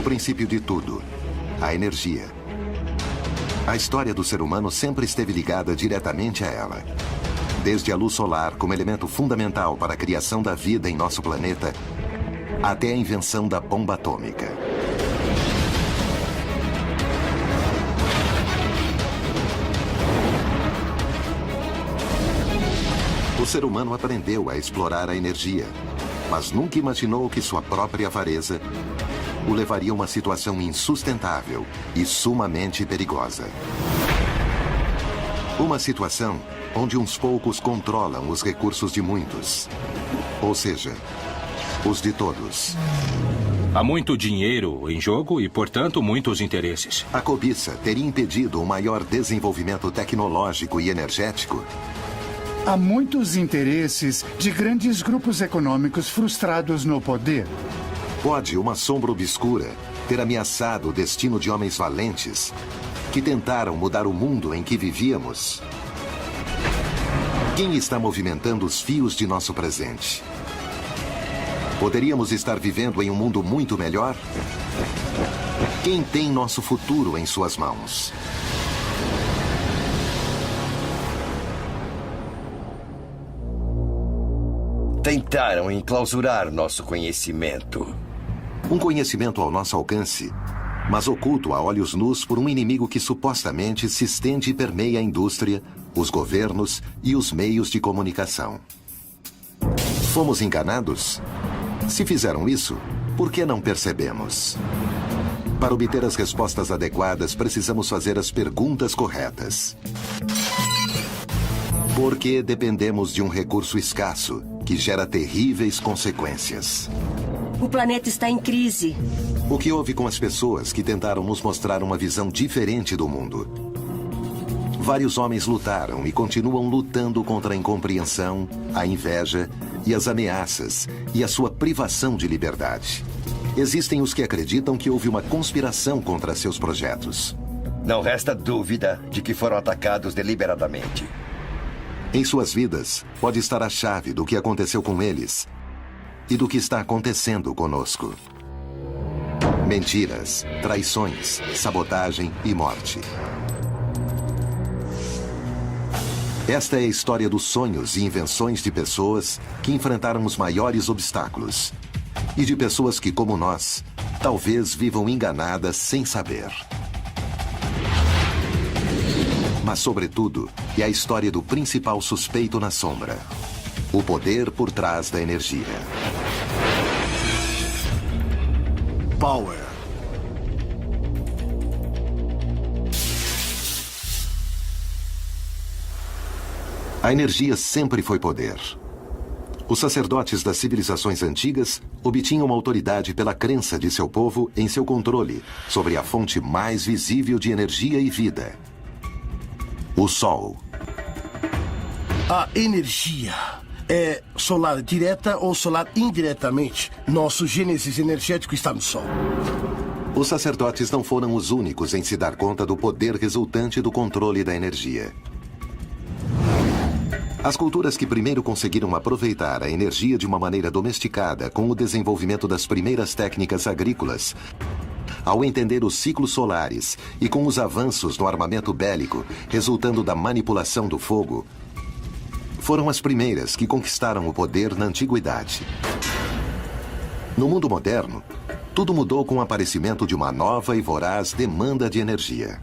O princípio de tudo, a energia. A história do ser humano sempre esteve ligada diretamente a ela. Desde a luz solar como elemento fundamental para a criação da vida em nosso planeta, até a invenção da bomba atômica. O ser humano aprendeu a explorar a energia, mas nunca imaginou que sua própria avareza o levaria a uma situação insustentável e sumamente perigosa. Uma situação onde uns poucos controlam os recursos de muitos, ou seja, os de todos. Há muito dinheiro em jogo e, portanto, muitos interesses. A cobiça teria impedido o maior desenvolvimento tecnológico e energético. Há muitos interesses de grandes grupos econômicos frustrados no poder. Pode uma sombra obscura ter ameaçado o destino de homens valentes que tentaram mudar o mundo em que vivíamos? Quem está movimentando os fios de nosso presente? Poderíamos estar vivendo em um mundo muito melhor? Quem tem nosso futuro em suas mãos? Tentaram enclausurar nosso conhecimento. Um conhecimento ao nosso alcance, mas oculto a olhos nus por um inimigo que supostamente se estende e permeia a indústria, os governos e os meios de comunicação. Fomos enganados? Se fizeram isso, por que não percebemos? Para obter as respostas adequadas, precisamos fazer as perguntas corretas. Porque dependemos de um recurso escasso que gera terríveis consequências. O planeta está em crise. O que houve com as pessoas que tentaram nos mostrar uma visão diferente do mundo? Vários homens lutaram e continuam lutando contra a incompreensão, a inveja e as ameaças e a sua privação de liberdade. Existem os que acreditam que houve uma conspiração contra seus projetos. Não resta dúvida de que foram atacados deliberadamente. Em suas vidas, pode estar a chave do que aconteceu com eles e do que está acontecendo conosco. Mentiras, traições, sabotagem e morte. Esta é a história dos sonhos e invenções de pessoas que enfrentaram os maiores obstáculos. E de pessoas que, como nós, talvez vivam enganadas sem saber. Mas, sobretudo, é a história do principal suspeito na sombra. O poder por trás da energia. Power. A energia sempre foi poder. Os sacerdotes das civilizações antigas obtinham autoridade pela crença de seu povo em seu controle sobre a fonte mais visível de energia e vida: o Sol. A energia é solar direta ou solar indiretamente. Nosso gênesis energético está no Sol. Os sacerdotes não foram os únicos em se dar conta do poder resultante do controle da energia. As culturas que primeiro conseguiram aproveitar a energia de uma maneira domesticada com o desenvolvimento das primeiras técnicas agrícolas, ao entender os ciclos solares e com os avanços no armamento bélico resultando da manipulação do fogo, foram as primeiras que conquistaram o poder na antiguidade. No mundo moderno, tudo mudou com o aparecimento de uma nova e voraz demanda de energia.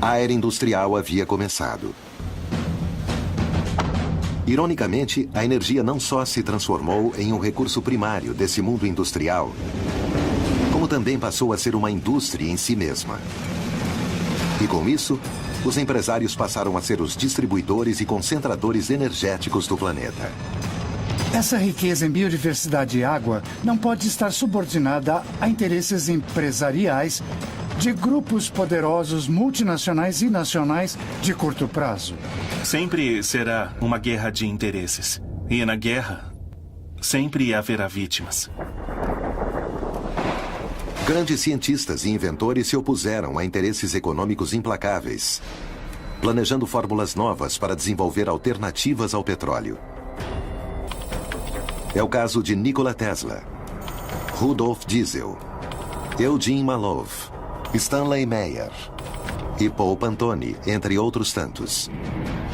A era industrial havia começado. Ironicamente, a energia não só se transformou em um recurso primário desse mundo industrial, como também passou a ser uma indústria em si mesma. E com isso, os empresários passaram a ser os distribuidores e concentradores energéticos do planeta. Essa riqueza em biodiversidade e água não pode estar subordinada a interesses empresariais de grupos poderosos multinacionais e nacionais de curto prazo. Sempre será uma guerra de interesses. E na guerra, sempre haverá vítimas. Grandes cientistas e inventores se opuseram a interesses econômicos implacáveis, planejando fórmulas novas para desenvolver alternativas ao petróleo. É o caso de Nikola Tesla. Rudolf Diesel, Eugene Malov, Stanley Meyer e Paul Pantone, entre outros tantos.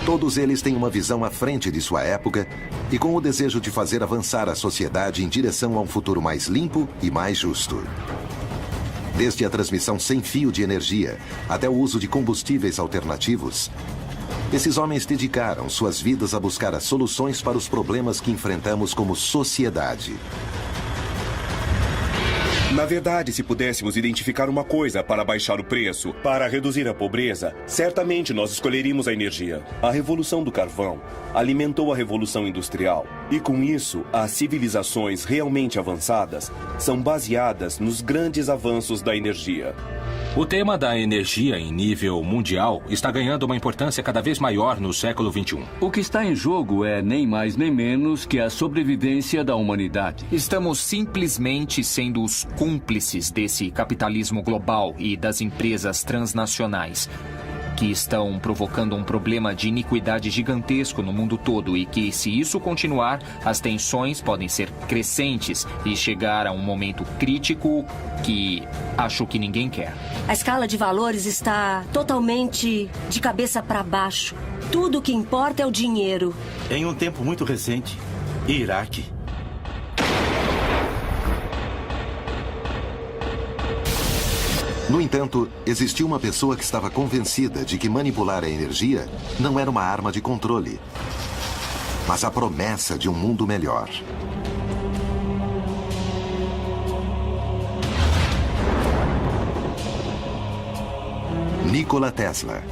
Todos eles têm uma visão à frente de sua época e com o desejo de fazer avançar a sociedade em direção a um futuro mais limpo e mais justo. Desde a transmissão sem fio de energia até o uso de combustíveis alternativos, esses homens dedicaram suas vidas a buscar as soluções para os problemas que enfrentamos como sociedade. Na verdade, se pudéssemos identificar uma coisa para baixar o preço, para reduzir a pobreza, certamente nós escolheríamos a energia. A Revolução do Carvão alimentou a Revolução Industrial. E com isso, as civilizações realmente avançadas são baseadas nos grandes avanços da energia. O tema da energia em nível mundial está ganhando uma importância cada vez maior no século XXI. O que está em jogo é nem mais nem menos que a sobrevivência da humanidade. Estamos simplesmente sendo os cúmplices desse capitalismo global e das empresas transnacionais, que estão provocando um problema de iniquidade gigantesco no mundo todo e que, se isso continuar, as tensões podem ser crescentes e chegar a um momento crítico que acho que ninguém quer. A escala de valores está totalmente de cabeça para baixo. Tudo o que importa é o dinheiro. Em um tempo muito recente, Iraque. No entanto, existia uma pessoa que estava convencida de que manipular a energia não era uma arma de controle, mas a promessa de um mundo melhor. Nikola Tesla.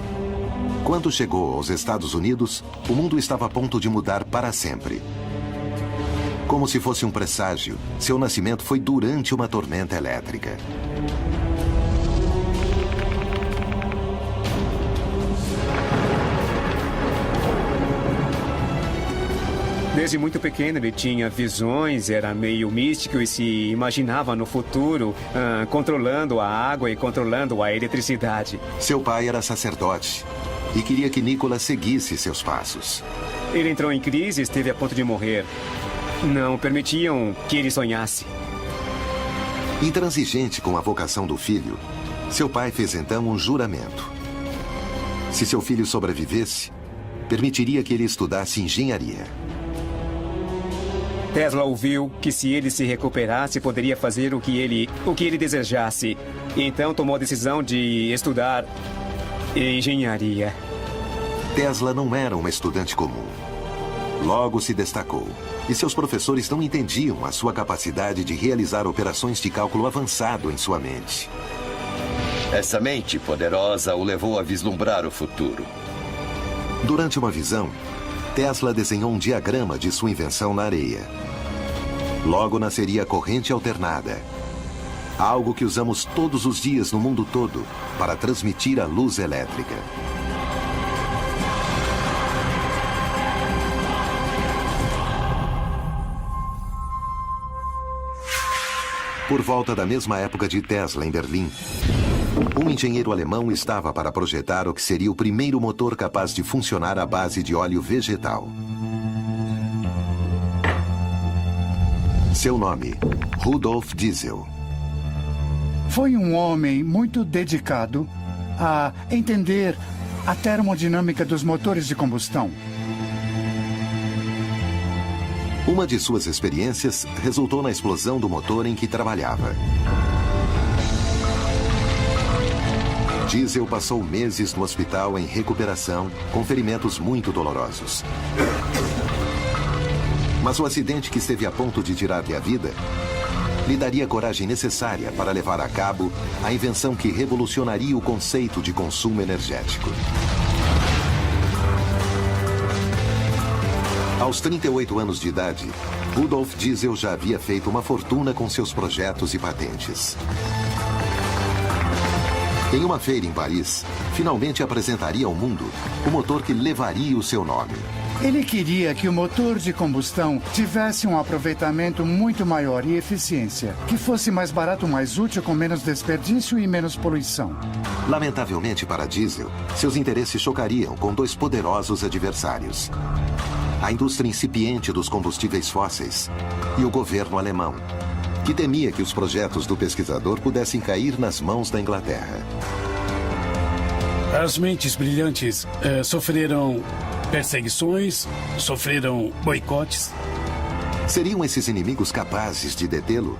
Quando chegou aos Estados Unidos, o mundo estava a ponto de mudar para sempre. Como se fosse um presságio, seu nascimento foi durante uma tormenta elétrica. Desde muito pequeno ele tinha visões, era meio místico e se imaginava no futuro controlando a água e controlando a eletricidade. Seu pai era sacerdote e queria que Nikola seguisse seus passos. Ele entrou em crise e esteve a ponto de morrer. Não permitiam que ele sonhasse. Intransigente com a vocação do filho, seu pai fez então um juramento. Se seu filho sobrevivesse, permitiria que ele estudasse engenharia. Tesla ouviu que se ele se recuperasse, poderia fazer o que ele desejasse. E então tomou a decisão de estudar engenharia. Tesla não era uma estudante comum. Logo se destacou. E seus professores não entendiam a sua capacidade de realizar operações de cálculo avançado em sua mente. Essa mente poderosa o levou a vislumbrar o futuro. Durante uma visão, Tesla desenhou um diagrama de sua invenção na areia. Logo nasceria a corrente alternada, algo que usamos todos os dias no mundo todo para transmitir a luz elétrica. Por volta da mesma época de Tesla em Berlim, um engenheiro alemão estava para projetar o que seria o primeiro motor capaz de funcionar à base de óleo vegetal. Seu nome, Rudolf Diesel. Foi um homem muito dedicado a entender a termodinâmica dos motores de combustão. Uma de suas experiências resultou na explosão do motor em que trabalhava. Diesel passou meses no hospital em recuperação, com ferimentos muito dolorosos. Mas o acidente que esteve a ponto de tirar-lhe a vida lhe daria a coragem necessária para levar a cabo a invenção que revolucionaria o conceito de consumo energético. Aos 38 anos de idade, Rudolf Diesel já havia feito uma fortuna com seus projetos e patentes. Em uma feira em Paris, finalmente apresentaria ao mundo o motor que levaria o seu nome. Ele queria que o motor de combustão tivesse um aproveitamento muito maior e eficiência, que fosse mais barato, mais útil, com menos desperdício e menos poluição. Lamentavelmente para Diesel, seus interesses chocariam com dois poderosos adversários: a indústria incipiente dos combustíveis fósseis e o governo alemão, que temia que os projetos do pesquisador pudessem cair nas mãos da Inglaterra. As mentes brilhantes sofreram perseguições, sofreram boicotes. Seriam esses inimigos capazes de detê-lo?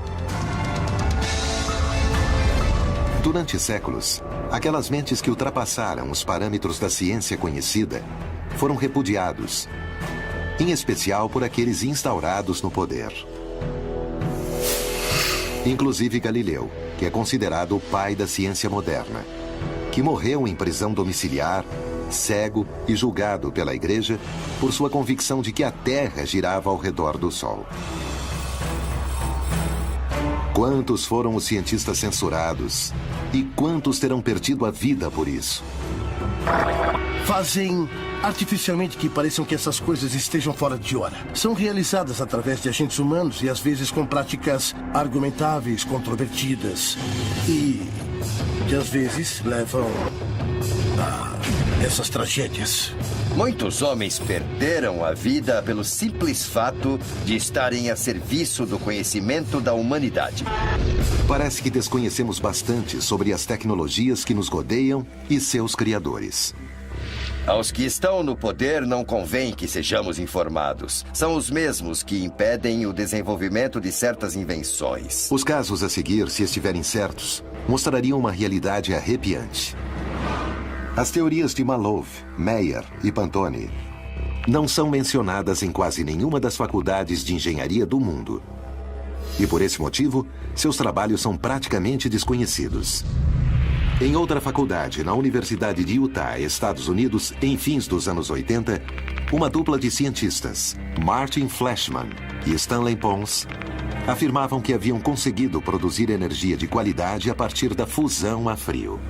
Durante séculos, aquelas mentes que ultrapassaram os parâmetros da ciência conhecida foram repudiados, em especial por aqueles instaurados no poder. Inclusive Galileu, que é considerado o pai da ciência moderna, que morreu em prisão domiciliar, cego e julgado pela Igreja por sua convicção de que a Terra girava ao redor do Sol. Quantos foram os cientistas censurados e quantos terão perdido a vida por isso? Fazem artificialmente que pareçam que essas coisas estejam fora de hora. São realizadas através de agentes humanos e às vezes com práticas argumentáveis, controvertidas e que às vezes levam a essas tragédias. Muitos homens perderam a vida pelo simples fato de estarem a serviço do conhecimento da humanidade. Parece que desconhecemos bastante sobre as tecnologias que nos rodeiam e seus criadores. Aos que estão no poder não convém que sejamos informados. São os mesmos que impedem o desenvolvimento de certas invenções. Os casos a seguir, se estiverem certos, mostrariam uma realidade arrepiante. As teorias de Malov, Meyer e Pantone não são mencionadas em quase nenhuma das faculdades de engenharia do mundo. E por esse motivo, seus trabalhos são praticamente desconhecidos. Em outra faculdade, na Universidade de Utah, Estados Unidos, em fins dos anos 80, uma dupla de cientistas, Martin Fleischmann e Stanley Pons, afirmavam que haviam conseguido produzir energia de qualidade a partir da fusão a frio.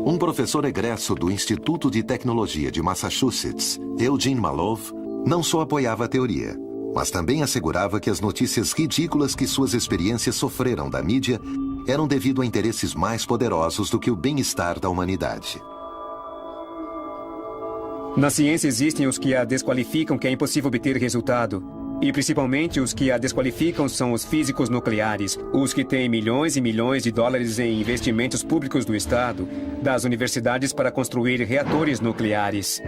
Um professor egresso do Instituto de Tecnologia de Massachusetts, Eugene Malov, não só apoiava a teoria, mas também assegurava que as notícias ridículas que suas experiências sofreram da mídia eram devido a interesses mais poderosos do que o bem-estar da humanidade. Na ciência existem os que a desqualificam, que é impossível obter resultado. E principalmente os que a desqualificam são os físicos nucleares, os que têm milhões e milhões de dólares em investimentos públicos do Estado, das universidades para construir reatores nucleares.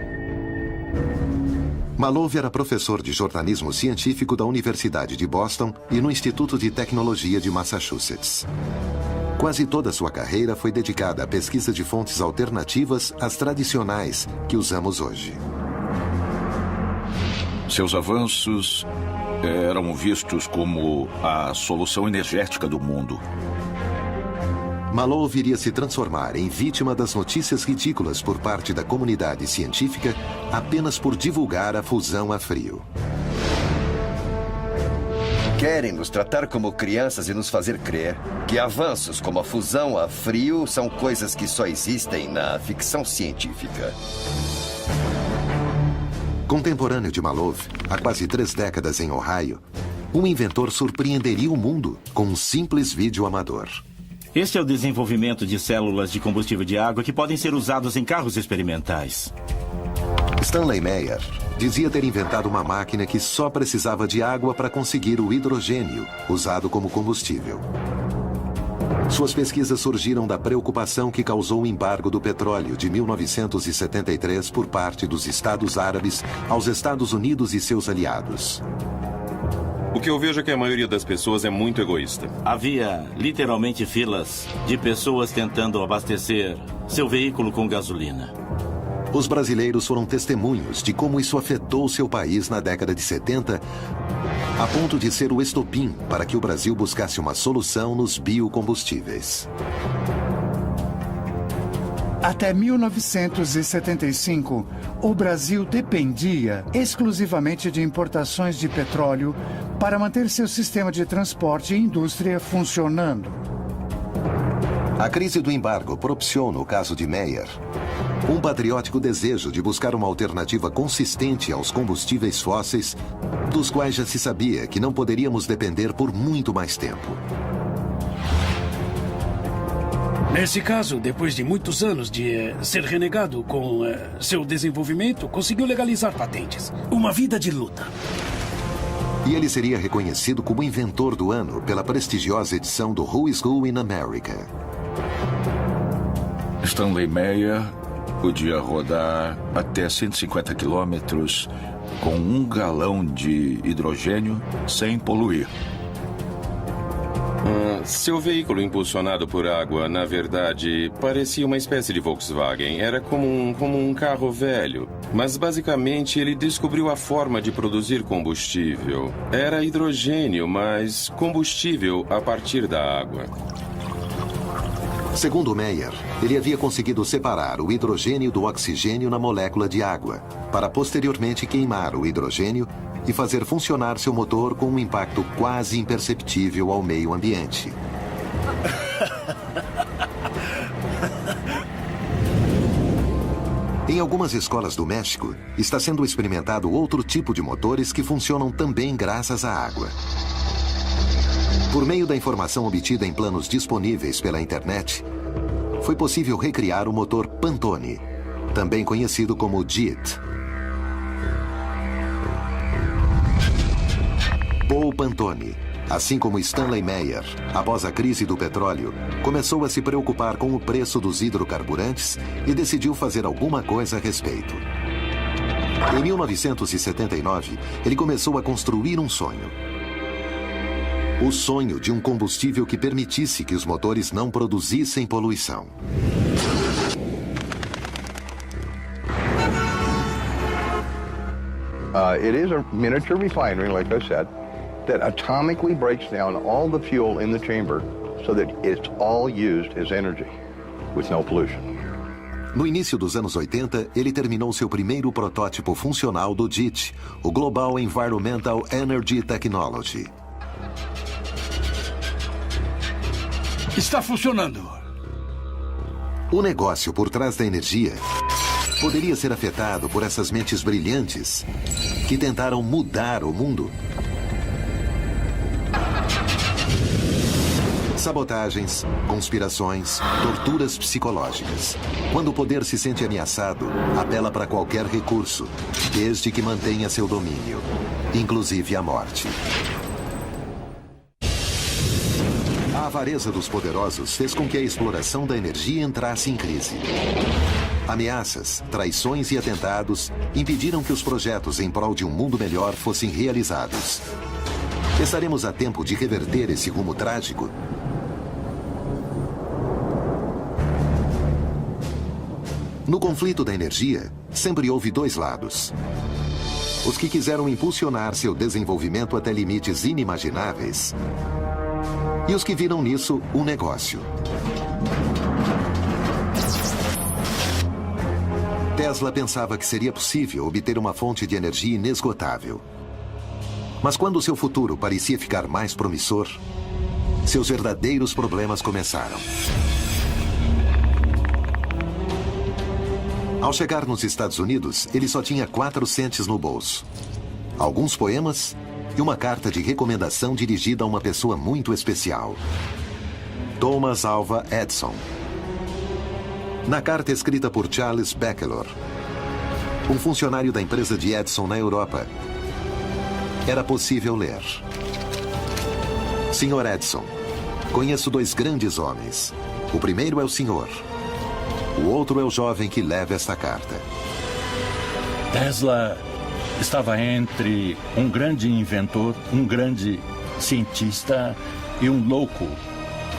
Malov era professor de jornalismo científico da Universidade de Boston e no Instituto de Tecnologia de Massachusetts. Quase toda a sua carreira foi dedicada à pesquisa de fontes alternativas às tradicionais que usamos hoje. Seus avanços eram vistos como a solução energética do mundo. Malov iria se transformar em vítima das notícias ridículas por parte da comunidade científica apenas por divulgar a fusão a frio. Querem nos tratar como crianças e nos fazer crer que avanços como a fusão a frio são coisas que só existem na ficção científica. Contemporâneo de Malov, há quase 3 décadas em Ohio, um inventor surpreenderia o mundo com um simples vídeo amador. Este é o desenvolvimento de células de combustível de água que podem ser usados em carros experimentais. Stanley Meyer dizia ter inventado uma máquina que só precisava de água para conseguir o hidrogênio, usado como combustível. Suas pesquisas surgiram da preocupação que causou o embargo do petróleo de 1973 por parte dos Estados Árabes aos Estados Unidos e seus aliados. O que eu vejo é que a maioria das pessoas é muito egoísta. Havia literalmente filas de pessoas tentando abastecer seu veículo com gasolina. Os brasileiros foram testemunhos de como isso afetou seu país na década de 70, a ponto de ser o estopim para que o Brasil buscasse uma solução nos biocombustíveis. Até 1975, o Brasil dependia exclusivamente de importações de petróleo para manter seu sistema de transporte e indústria funcionando. A crise do embargo propiciou, no caso de Meyer, um patriótico desejo de buscar uma alternativa consistente aos combustíveis fósseis, dos quais já se sabia que não poderíamos depender por muito mais tempo. Nesse caso, depois de muitos anos de ser renegado com seu desenvolvimento, conseguiu legalizar patentes. Uma vida de luta. E ele seria reconhecido como inventor do ano pela prestigiosa edição do Who's Who in America. Stanley Meyer podia rodar até 150 quilômetros com 1 galão de hidrogênio sem poluir. Seu veículo impulsionado por água, na verdade, parecia uma espécie de Volkswagen. Era como um carro velho. Mas, basicamente, ele descobriu a forma de produzir combustível. Era hidrogênio, mas combustível a partir da água. Segundo Meyer, ele havia conseguido separar o hidrogênio do oxigênio na molécula de água, para posteriormente queimar o hidrogênio e fazer funcionar seu motor com um impacto quase imperceptível ao meio ambiente. Em algumas escolas do México, está sendo experimentado outro tipo de motores que funcionam também graças à água. Por meio da informação obtida em planos disponíveis pela internet, foi possível recriar o motor Pantone, também conhecido como JIT. Paul Pantone, assim como Stanley Meyer, após a crise do petróleo, começou a se preocupar com o preço dos hidrocarburantes e decidiu fazer alguma coisa a respeito. Em 1979, ele começou a construir um sonho. O sonho de um combustível que permitisse que os motores não produzissem poluição. It is a miniature refinery, like I said, that atomically breaks down all the fuel in the chamber so that it's all used as energy with no pollution. No início dos anos 80, ele terminou seu primeiro protótipo funcional do JIT, o Global Environmental Energy Technology. Está funcionando. O negócio por trás da energia poderia ser afetado por essas mentes brilhantes que tentaram mudar o mundo. Sabotagens, conspirações, torturas psicológicas. Quando o poder se sente ameaçado, apela para qualquer recurso, desde que mantenha seu domínio, inclusive a morte. A avareza dos poderosos fez com que a exploração da energia entrasse em crise. Ameaças, traições e atentados impediram que os projetos em prol de um mundo melhor fossem realizados. Estaremos a tempo de reverter esse rumo trágico? No conflito da energia, sempre houve dois lados. Os que quiseram impulsionar seu desenvolvimento até limites inimagináveis e os que viram nisso um negócio. Tesla pensava que seria possível obter uma fonte de energia inesgotável. Mas quando seu futuro parecia ficar mais promissor, seus verdadeiros problemas começaram. Ao chegar nos Estados Unidos, ele só tinha 4 centes no bolso, alguns poemas e uma carta de recomendação dirigida a uma pessoa muito especial, Thomas Alva Edison. Na carta escrita por Charles Beckelor, um funcionário da empresa de Edison na Europa, era possível ler: Sr. Edison, conheço 2 grandes homens. O primeiro é o senhor. O outro é o jovem que leva esta carta. Tesla estava entre um grande inventor, um grande cientista e um louco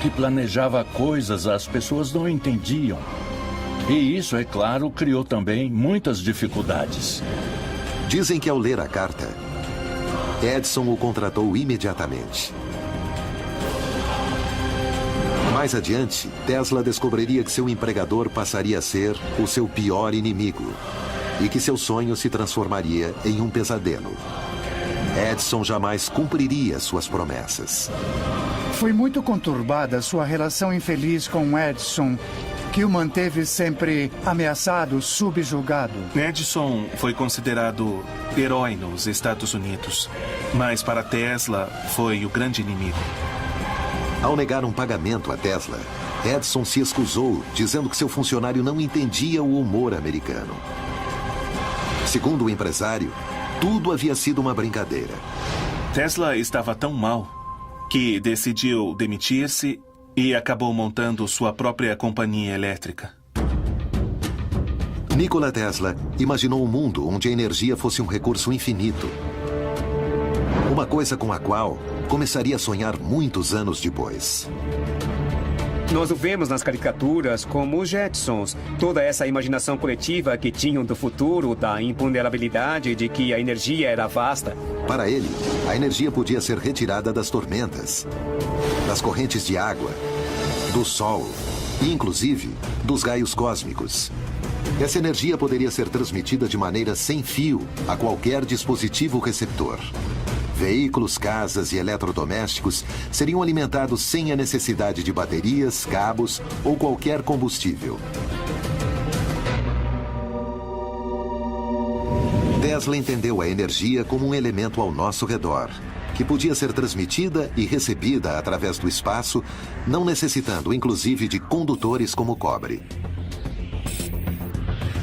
que planejava coisas as pessoas não entendiam. E isso, é claro, criou também muitas dificuldades. Dizem que ao ler a carta, Edison o contratou imediatamente. Mais adiante, Tesla descobriria que seu empregador passaria a ser o seu pior inimigo e que seu sonho se transformaria em um pesadelo. Edison jamais cumpriria suas promessas. Foi muito conturbada sua relação infeliz com Edison, que o manteve sempre ameaçado, subjugado. Edison foi considerado herói nos Estados Unidos, mas para Tesla foi o grande inimigo. Ao negar um pagamento a Tesla, Edison se excusou, dizendo que seu funcionário não entendia o humor americano. Segundo o empresário, tudo havia sido uma brincadeira. Tesla estava tão mal que decidiu demitir-se e acabou montando sua própria companhia elétrica. Nikola Tesla imaginou um mundo onde a energia fosse um recurso infinito. Uma coisa com a qual começaria a sonhar muitos anos depois. Nós o vemos nas caricaturas como os Jetsons. Toda essa imaginação coletiva que tinham do futuro, da imponderabilidade de que a energia era vasta. Para ele, a energia podia ser retirada das tormentas, das correntes de água, do sol e, inclusive, dos raios cósmicos. Essa energia poderia ser transmitida de maneira sem fio a qualquer dispositivo receptor. Veículos, casas e eletrodomésticos seriam alimentados sem a necessidade de baterias, cabos ou qualquer combustível. Tesla entendeu a energia como um elemento ao nosso redor, que podia ser transmitida e recebida através do espaço, não necessitando, inclusive, de condutores como o cobre.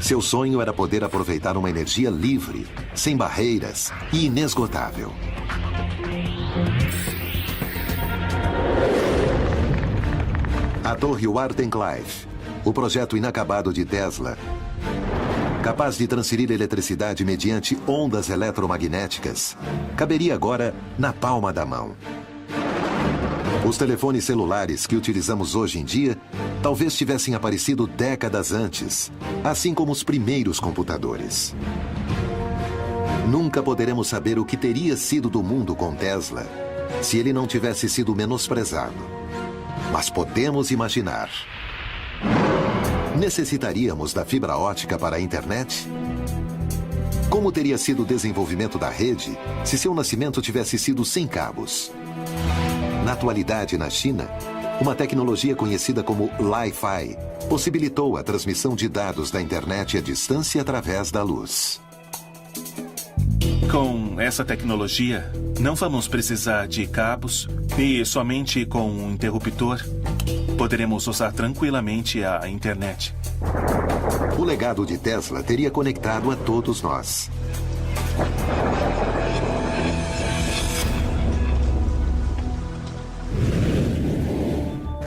Seu sonho era poder aproveitar uma energia livre, sem barreiras e inesgotável. A torre Wardenclyffe, o projeto inacabado de Tesla, capaz de transferir eletricidade mediante ondas eletromagnéticas, caberia agora na palma da mão. Os telefones celulares que utilizamos hoje em dia talvez tivessem aparecido décadas antes, assim como os primeiros computadores. Nunca poderemos saber o que teria sido do mundo com Tesla se ele não tivesse sido menosprezado. Mas podemos imaginar. Necessitaríamos da fibra ótica para a internet? Como teria sido o desenvolvimento da rede se seu nascimento tivesse sido sem cabos? Na atualidade, na China, uma tecnologia conhecida como Li-Fi possibilitou a transmissão de dados da internet à distância através da luz. Com essa tecnologia, não vamos precisar de cabos e somente com um interruptor poderemos usar tranquilamente a internet. O legado de Tesla teria conectado a todos nós.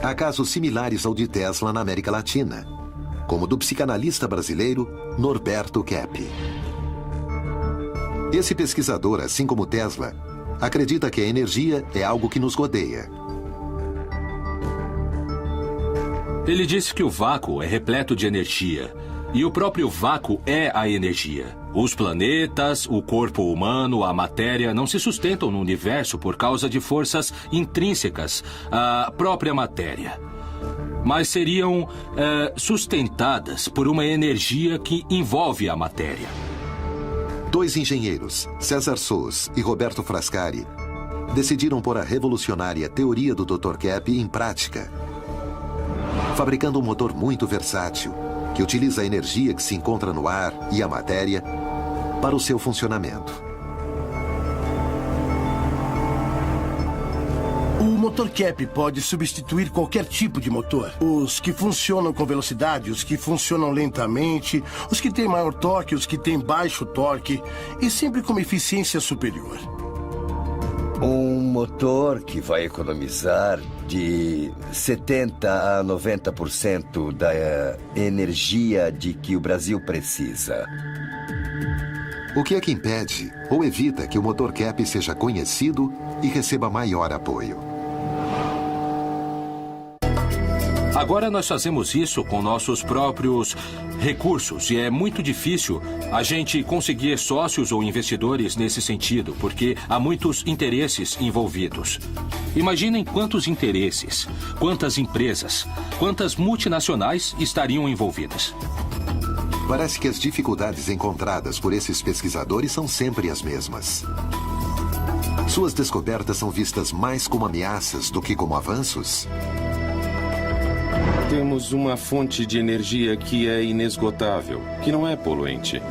Há casos similares ao de Tesla na América Latina, como o do psicanalista brasileiro Norberto Kepp. Esse pesquisador, assim como Tesla, acredita que a energia é algo que nos rodeia. Ele disse que o vácuo é repleto de energia. E o próprio vácuo é a energia. Os planetas, o corpo humano, a matéria não se sustentam no universo por causa de forças intrínsecas à própria matéria. Mas seriam sustentadas por uma energia que envolve a matéria. Dois engenheiros, César Sous e Roberto Frascari, decidiram pôr a revolucionária teoria do Dr. Kepp em prática, fabricando um motor muito versátil, que utiliza a energia que se encontra no ar e a matéria para o seu funcionamento. O motor Kepp pode substituir qualquer tipo de motor. Os que funcionam com velocidade, os que funcionam lentamente, os que têm maior torque, os que têm baixo torque, e sempre com uma eficiência superior. Um motor que vai economizar de 70% a 90% da energia de que o Brasil precisa. O que é que impede ou evita que o motor Kepp seja conhecido e receba maior apoio? Agora nós fazemos isso com nossos próprios recursos e é muito difícil a gente conseguir sócios ou investidores nesse sentido, porque há muitos interesses envolvidos. Imaginem quantos interesses, quantas empresas, quantas multinacionais estariam envolvidas. Parece que as dificuldades encontradas por esses pesquisadores são sempre as mesmas. Suas descobertas são vistas mais como ameaças do que como avanços. Temos uma fonte de energia que é inesgotável, que não é poluente.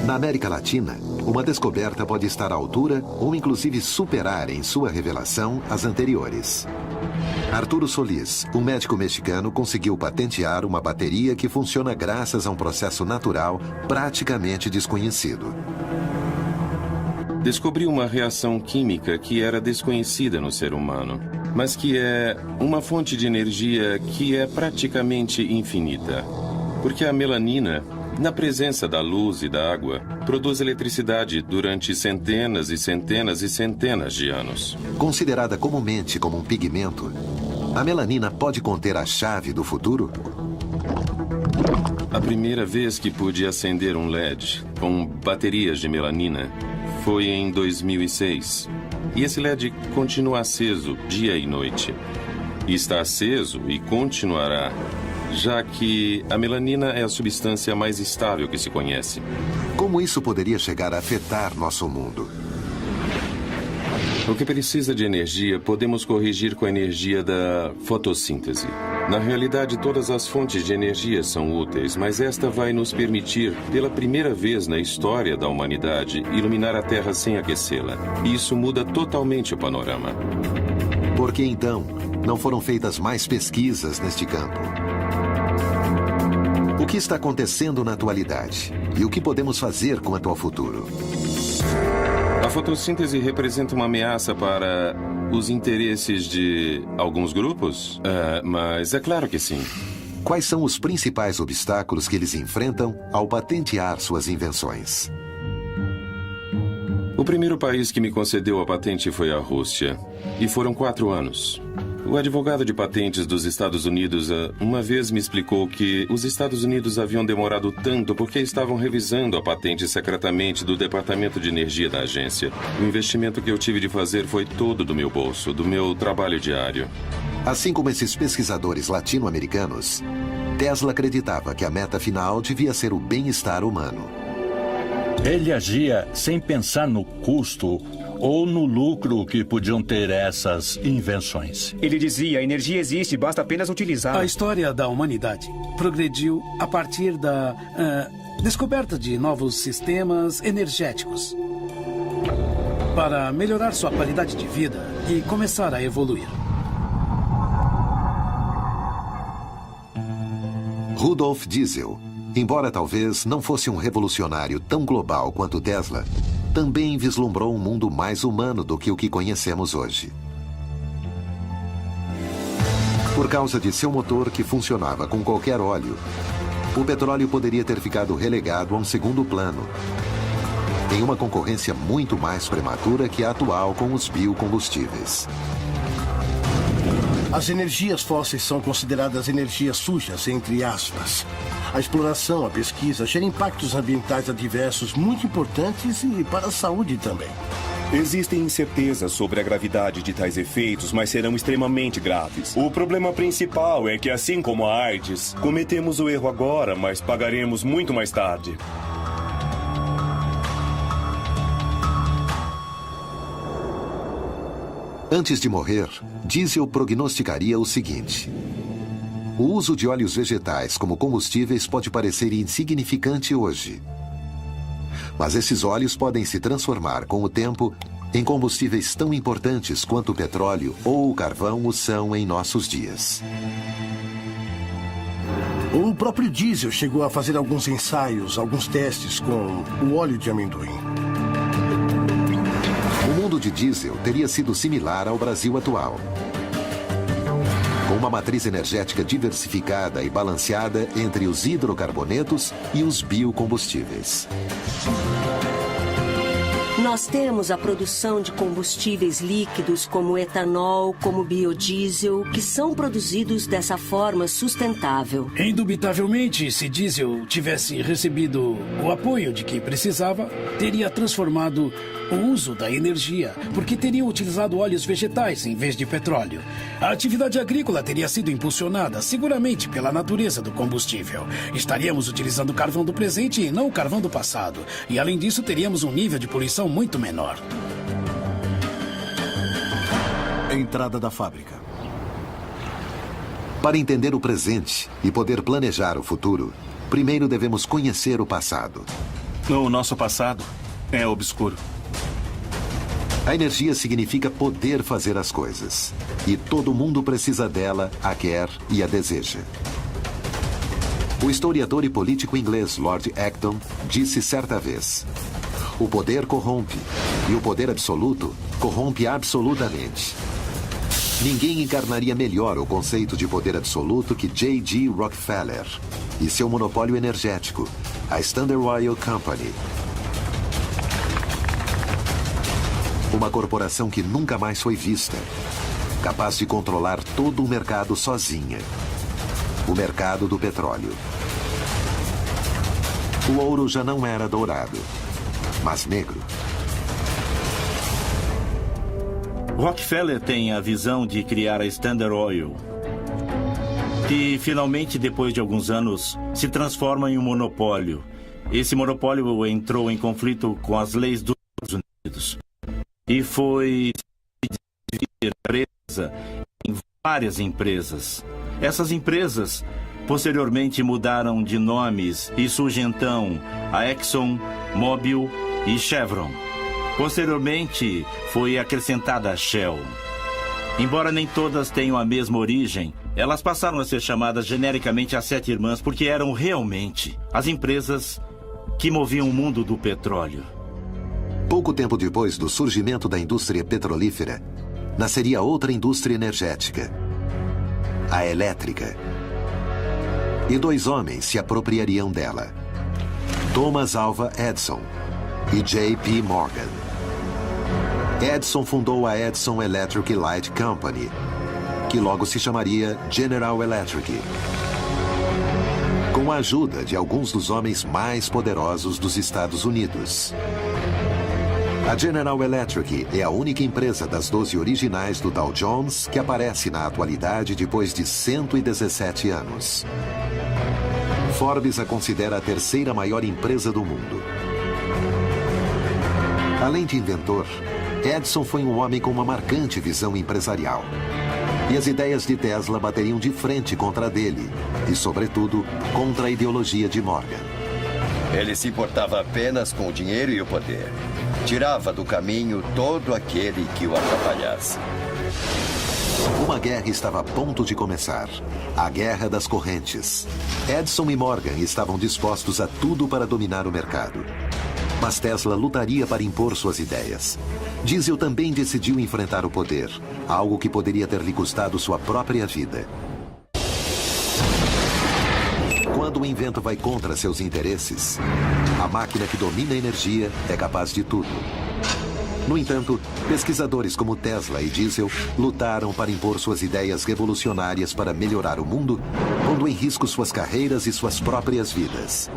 Na América Latina, uma descoberta pode estar à altura ou inclusive superar em sua revelação as anteriores. Arturo Solís, um médico mexicano, conseguiu patentear uma bateria que funciona graças a um processo natural praticamente desconhecido. descobriu uma reação química que era desconhecida no ser humano, mas que é uma fonte de energia que é praticamente infinita. Porque a melanina, na presença da luz e da água, produz eletricidade durante centenas e centenas e centenas de anos. Considerada comumente como um pigmento, a melanina pode conter a chave do futuro? A primeira vez que pude acender um LED com baterias de melanina foi em 2006. E esse LED continua aceso dia e noite. E está aceso e continuará, já que a melanina é a substância mais estável que se conhece. Como isso poderia chegar a afetar nosso mundo? O que precisa de energia, podemos corrigir com a energia da fotossíntese. Na realidade, todas as fontes de energia são úteis, mas esta vai nos permitir, pela primeira vez na história da humanidade, iluminar a Terra sem aquecê-la. E isso muda totalmente o panorama. Por que, então, não foram feitas mais pesquisas neste campo? O que está acontecendo na atualidade? E o que podemos fazer quanto ao futuro? A fotossíntese representa uma ameaça para os interesses de alguns grupos? Mas é claro que sim. Quais são os principais obstáculos que eles enfrentam ao patentear suas invenções? O primeiro país que me concedeu a patente foi a Rússia. E foram 4 anos. O advogado de patentes dos Estados Unidos uma vez me explicou que os Estados Unidos haviam demorado tanto porque estavam revisando a patente secretamente do Departamento de Energia da agência. O investimento que eu tive de fazer foi todo do meu bolso, do meu trabalho diário. Assim como esses pesquisadores latino-americanos, Tesla acreditava que a meta final devia ser o bem-estar humano. Ele agia sem pensar no custo ou no lucro que podiam ter essas invenções. Ele dizia, a energia existe, basta apenas utilizá-la. A história da humanidade progrediu a partir da descoberta de novos sistemas energéticos para melhorar sua qualidade de vida e começar a evoluir. Rudolf Diesel, embora talvez não fosse um revolucionário tão global quanto Tesla, também vislumbrou um mundo mais humano do que o que conhecemos hoje. Por causa de seu motor que funcionava com qualquer óleo, o petróleo poderia ter ficado relegado a um segundo plano, em uma concorrência muito mais prematura que a atual com os biocombustíveis. As energias fósseis são consideradas energias sujas, entre aspas. A exploração, a pesquisa, geram impactos ambientais adversos muito importantes e para a saúde também. Existem incertezas sobre a gravidade de tais efeitos, mas serão extremamente graves. O problema principal é que, assim como a AIDS, cometemos o erro agora, mas pagaremos muito mais tarde. Antes de morrer, Diesel prognosticaria o seguinte: o uso de óleos vegetais como combustíveis pode parecer insignificante hoje. Mas esses óleos podem se transformar com o tempo em combustíveis tão importantes quanto o petróleo ou o carvão o são em nossos dias. O próprio Diesel chegou a fazer alguns ensaios, alguns testes com o óleo de amendoim. O mundo de Diesel teria sido similar ao Brasil atual. Com uma matriz energética diversificada e balanceada entre os hidrocarbonetos e os biocombustíveis. Nós temos a produção de combustíveis líquidos como etanol, como biodiesel, que são produzidos dessa forma sustentável. Indubitavelmente, se diesel tivesse recebido o apoio de que precisava, teria transformado o uso da energia, porque teriam utilizado óleos vegetais em vez de petróleo. A atividade agrícola teria sido impulsionada seguramente pela natureza do combustível. Estaríamos utilizando carvão do presente e não o carvão do passado. E além disso, teríamos um nível de poluição muito menor. Entrada da fábrica. Para entender o presente e poder planejar o futuro, primeiro devemos conhecer o passado. O nosso passado é obscuro. A energia significa poder fazer as coisas. E todo mundo precisa dela, a quer e a deseja. O historiador e político inglês Lord Acton disse certa vez: o poder corrompe, E o poder absoluto corrompe absolutamente. Ninguém encarnaria melhor o conceito de poder absoluto que J.G. Rockefeller e seu monopólio energético, a Standard Oil Company. Uma corporação que nunca mais foi vista, capaz de controlar todo o mercado sozinha. O mercado do petróleo. O ouro já não era dourado, mas negro. Rockefeller tem a visão de criar a Standard Oil, que finalmente, depois de alguns anos, se transforma em um monopólio. Esse monopólio entrou em conflito com as leis dos Estados Unidos e foi dividir a empresa em várias empresas. Essas empresas posteriormente mudaram de nomes e surge então a Exxon, Mobil e Chevron. Posteriormente, foi acrescentada a Shell. Embora nem todas tenham a mesma origem, elas passaram a ser chamadas genericamente as Sete Irmãs porque eram realmente as empresas que moviam o mundo do petróleo. Pouco tempo depois do surgimento da indústria petrolífera, nasceria outra indústria energética, a elétrica. E dois homens se apropriariam dela: Thomas Alva Edison e J.P. Morgan. Edison fundou a Edison Electric Light Company, que logo se chamaria General Electric, com a ajuda de alguns dos homens mais poderosos dos Estados Unidos. A General Electric é a única empresa das 12 originais do Dow Jones que aparece na atualidade depois de 117 anos. Forbes a considera a terceira maior empresa do mundo. Além de inventor, Edison foi um homem com uma marcante visão empresarial. E as ideias de Tesla bateriam de frente contra a dele, e, sobretudo, contra a ideologia de Morgan. Ele se importava apenas com o dinheiro e o poder. Tirava do caminho todo aquele que o atrapalhasse. Uma guerra estava a ponto de começar. A Guerra das Correntes. Edison e Morgan estavam dispostos a tudo para dominar o mercado. Mas Tesla lutaria para impor suas ideias. Diesel também decidiu enfrentar o poder, algo que poderia ter lhe custado sua própria vida. Quando o invento vai contra seus interesses, a máquina que domina a energia é capaz de tudo. No entanto, pesquisadores como Tesla e Diesel lutaram para impor suas ideias revolucionárias para melhorar o mundo, pondo em risco suas carreiras e suas próprias vidas.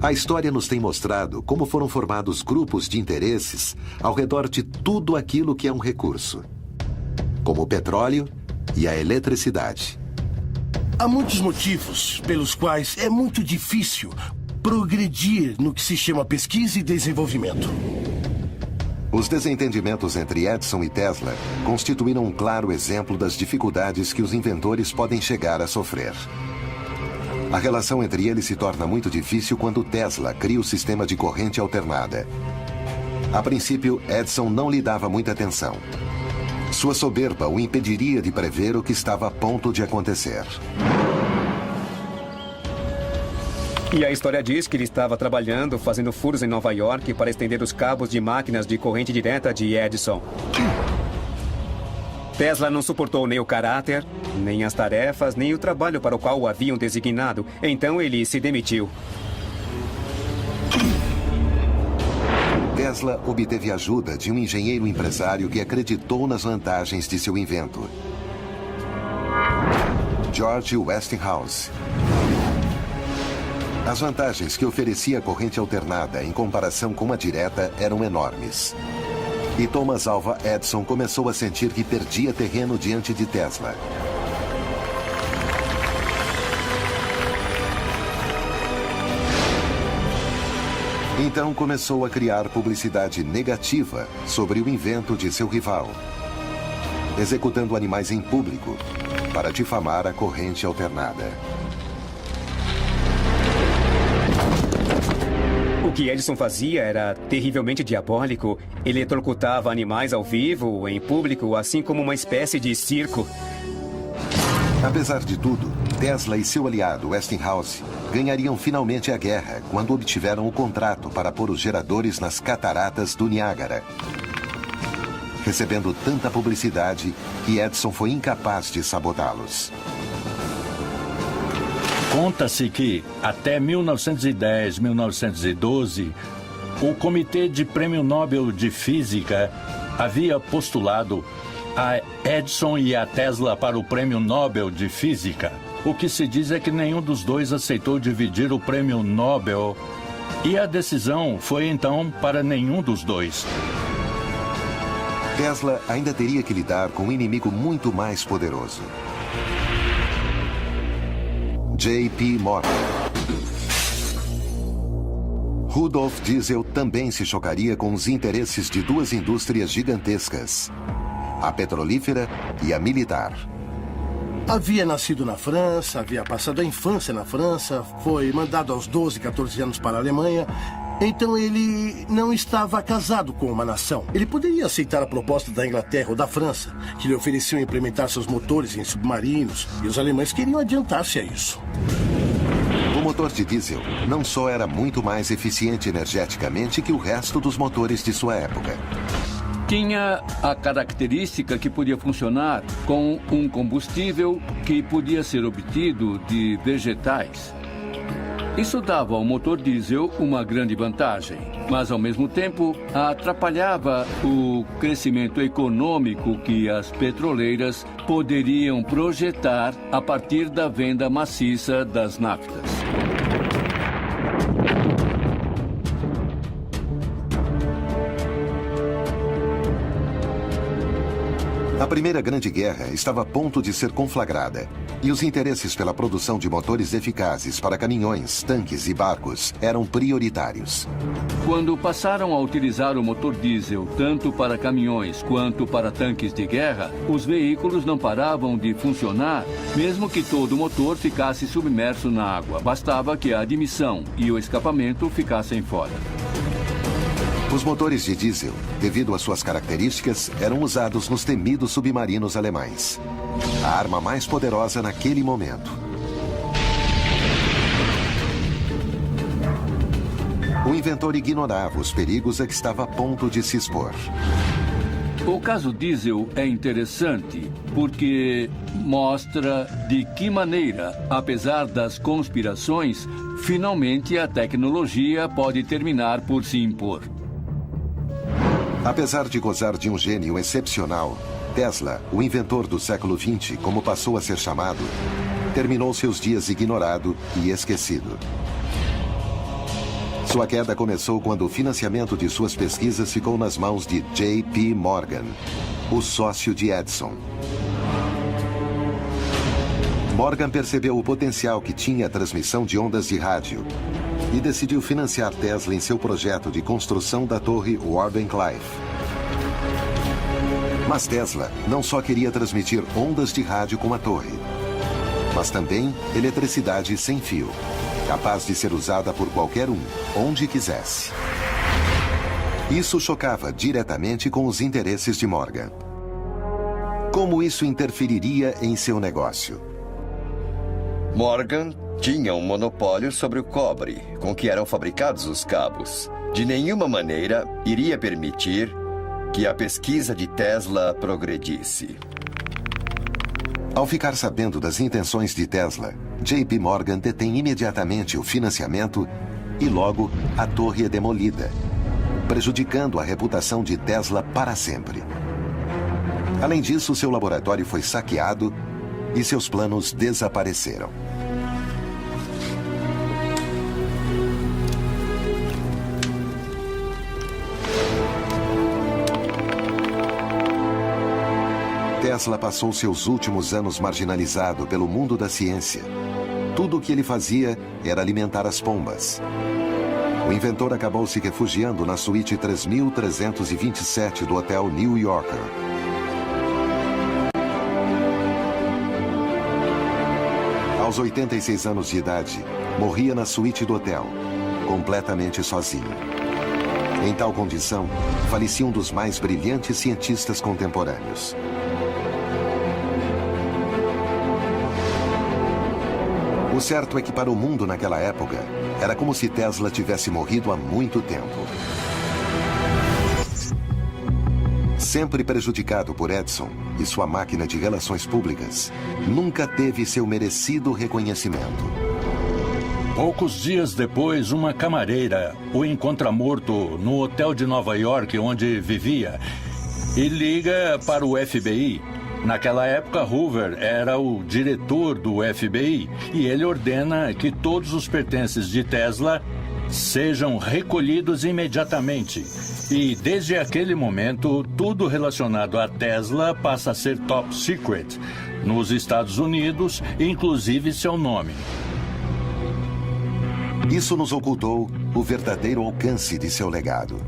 A história nos tem mostrado como foram formados grupos de interesses ao redor de tudo aquilo que é um recurso, como o petróleo e a eletricidade. Há muitos motivos pelos quais é muito difícil progredir no que se chama pesquisa e desenvolvimento. Os desentendimentos entre Edison e Tesla constituíram um claro exemplo das dificuldades que os inventores podem chegar a sofrer. A relação entre eles se torna muito difícil quando Tesla cria o sistema de corrente alternada. A princípio, Edison não lhe dava muita atenção. Sua soberba o impediria de prever o que estava a ponto de acontecer. E a história diz que ele estava trabalhando, fazendo furos em Nova York para estender os cabos de máquinas de corrente direta de Edison. Tesla não suportou nem o caráter, nem as tarefas, nem o trabalho para o qual o haviam designado. Então ele se demitiu. Tesla obteve ajuda de um engenheiro empresário que acreditou nas vantagens de seu invento. George Westinghouse. As vantagens que oferecia a corrente alternada em comparação com a direta eram enormes. E Thomas Alva Edison começou a sentir que perdia terreno diante de Tesla. Então começou a criar publicidade negativa sobre o invento de seu rival, executando animais em público para difamar a corrente alternada. O que Edison fazia era terrivelmente diabólico. Ele eletrocutava animais ao vivo, em público, assim como uma espécie de circo. Apesar de tudo, Tesla e seu aliado Westinghouse ganhariam finalmente a guerra quando obtiveram o contrato para pôr os geradores nas cataratas do Niágara, recebendo tanta publicidade que Edison foi incapaz de sabotá-los. Conta-se que, até 1910, 1912, o Comitê de Prêmio Nobel de Física havia postulado a Edison e a Tesla para o Prêmio Nobel de Física. O que se diz é que nenhum dos dois aceitou dividir o Prêmio Nobel e a decisão foi então para nenhum dos dois. Tesla ainda teria que lidar com um inimigo muito mais poderoso. J.P. Morgan. Rudolf Diesel também se chocaria com os interesses de duas indústrias gigantescas, a petrolífera e a militar. Havia nascido na França, havia passado a infância na França, foi mandado aos 12, 14 anos para a Alemanha. Então ele não estava casado com uma nação. Ele poderia aceitar a proposta da Inglaterra ou da França, que lhe ofereciam implementar seus motores em submarinos, e os alemães queriam adiantar-se a isso. O motor de diesel não só era muito mais eficiente energeticamente que o resto dos motores de sua época. Tinha a característica que podia funcionar com um combustível que podia ser obtido de vegetais. Isso dava ao motor diesel uma grande vantagem, mas ao mesmo tempo atrapalhava o crescimento econômico que as petroleiras poderiam projetar a partir da venda maciça das naftas. A Primeira Grande Guerra estava a ponto de ser conflagrada, e os interesses pela produção de motores eficazes para caminhões, tanques e barcos eram prioritários. Quando passaram a utilizar o motor diesel tanto para caminhões quanto para tanques de guerra, os veículos não paravam de funcionar, mesmo que todo o motor ficasse submerso na água. Bastava que a admissão e o escapamento ficassem fora. Os motores de diesel, devido às suas características, eram usados nos temidos submarinos alemães. A arma mais poderosa naquele momento. O inventor ignorava os perigos a que estava a ponto de se expor. O caso diesel é interessante porque mostra de que maneira, apesar das conspirações, finalmente a tecnologia pode terminar por se impor. Apesar de gozar de um gênio excepcional, Tesla, o inventor do século XX, como passou a ser chamado, terminou seus dias ignorado e esquecido. Sua queda começou quando o financiamento de suas pesquisas ficou nas mãos de J.P. Morgan, o sócio de Edison. Morgan percebeu o potencial que tinha a transmissão de ondas de rádio e decidiu financiar Tesla em seu projeto de construção da torre Wardenclyffe. Mas Tesla não só queria transmitir ondas de rádio com a torre, mas também eletricidade sem fio, capaz de ser usada por qualquer um, onde quisesse. Isso chocava diretamente com os interesses de Morgan. Como isso interferiria em seu negócio? Morgan tinha um monopólio sobre o cobre com que eram fabricados os cabos. De nenhuma maneira iria permitir que a pesquisa de Tesla progredisse. Ao ficar sabendo das intenções de Tesla, J.P. Morgan detém imediatamente o financiamento e logo a torre é demolida, prejudicando a reputação de Tesla para sempre. Além disso, seu laboratório foi saqueado e seus planos desapareceram. Tesla passou seus últimos anos marginalizado pelo mundo da ciência. Tudo o que ele fazia era alimentar as pombas. O inventor acabou se refugiando na suíte 3327 do Hotel New Yorker. Aos 86 anos de idade, morria na suíte do hotel, completamente sozinho. Em tal condição, falecia um dos mais brilhantes cientistas contemporâneos. O certo é que para o mundo naquela época, era como se Tesla tivesse morrido há muito tempo. Sempre prejudicado por Edison e sua máquina de relações públicas, nunca teve seu merecido reconhecimento. Poucos dias depois, uma camareira o encontra morto no hotel de Nova York onde vivia e liga para o FBI. Naquela época, Hoover era o diretor do FBI e ele ordena que todos os pertences de Tesla sejam recolhidos imediatamente. E desde aquele momento, tudo relacionado a Tesla passa a ser top secret nos Estados Unidos, inclusive seu nome. Isso nos ocultou o verdadeiro alcance de seu legado.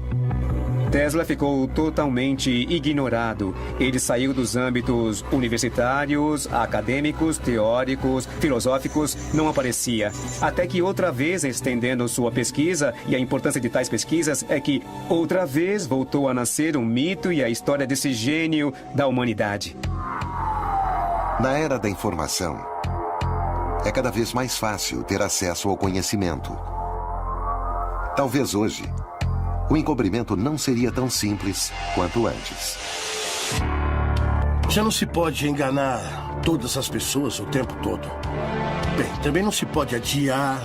Tesla ficou totalmente ignorado. Ele saiu dos âmbitos universitários, acadêmicos, teóricos, filosóficos, não aparecia. Até que outra vez, estendendo sua pesquisa, e a importância de tais pesquisas é que outra vez voltou a nascer um mito e a história desse gênio da humanidade. Na era da informação, é cada vez mais fácil ter acesso ao conhecimento. Talvez hoje, o encobrimento não seria tão simples quanto antes. Já não se pode enganar todas as pessoas o tempo todo. Bem, também não se pode adiar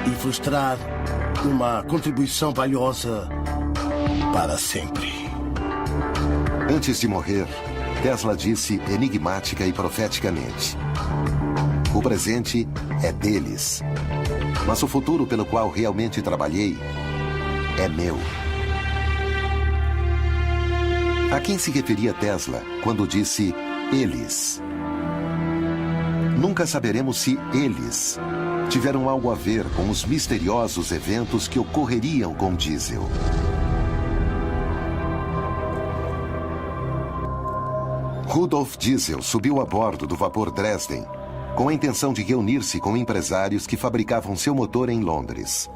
e frustrar uma contribuição valiosa para sempre. Antes de morrer, Tesla disse enigmática e profeticamente: o presente é deles, mas o futuro pelo qual realmente trabalhei é meu. A quem se referia Tesla quando disse eles? Nunca saberemos se eles tiveram algo a ver com os misteriosos eventos que ocorreriam com diesel. Rudolf Diesel subiu a bordo do vapor Dresden com a intenção de reunir-se com empresários que fabricavam seu motor em Londres.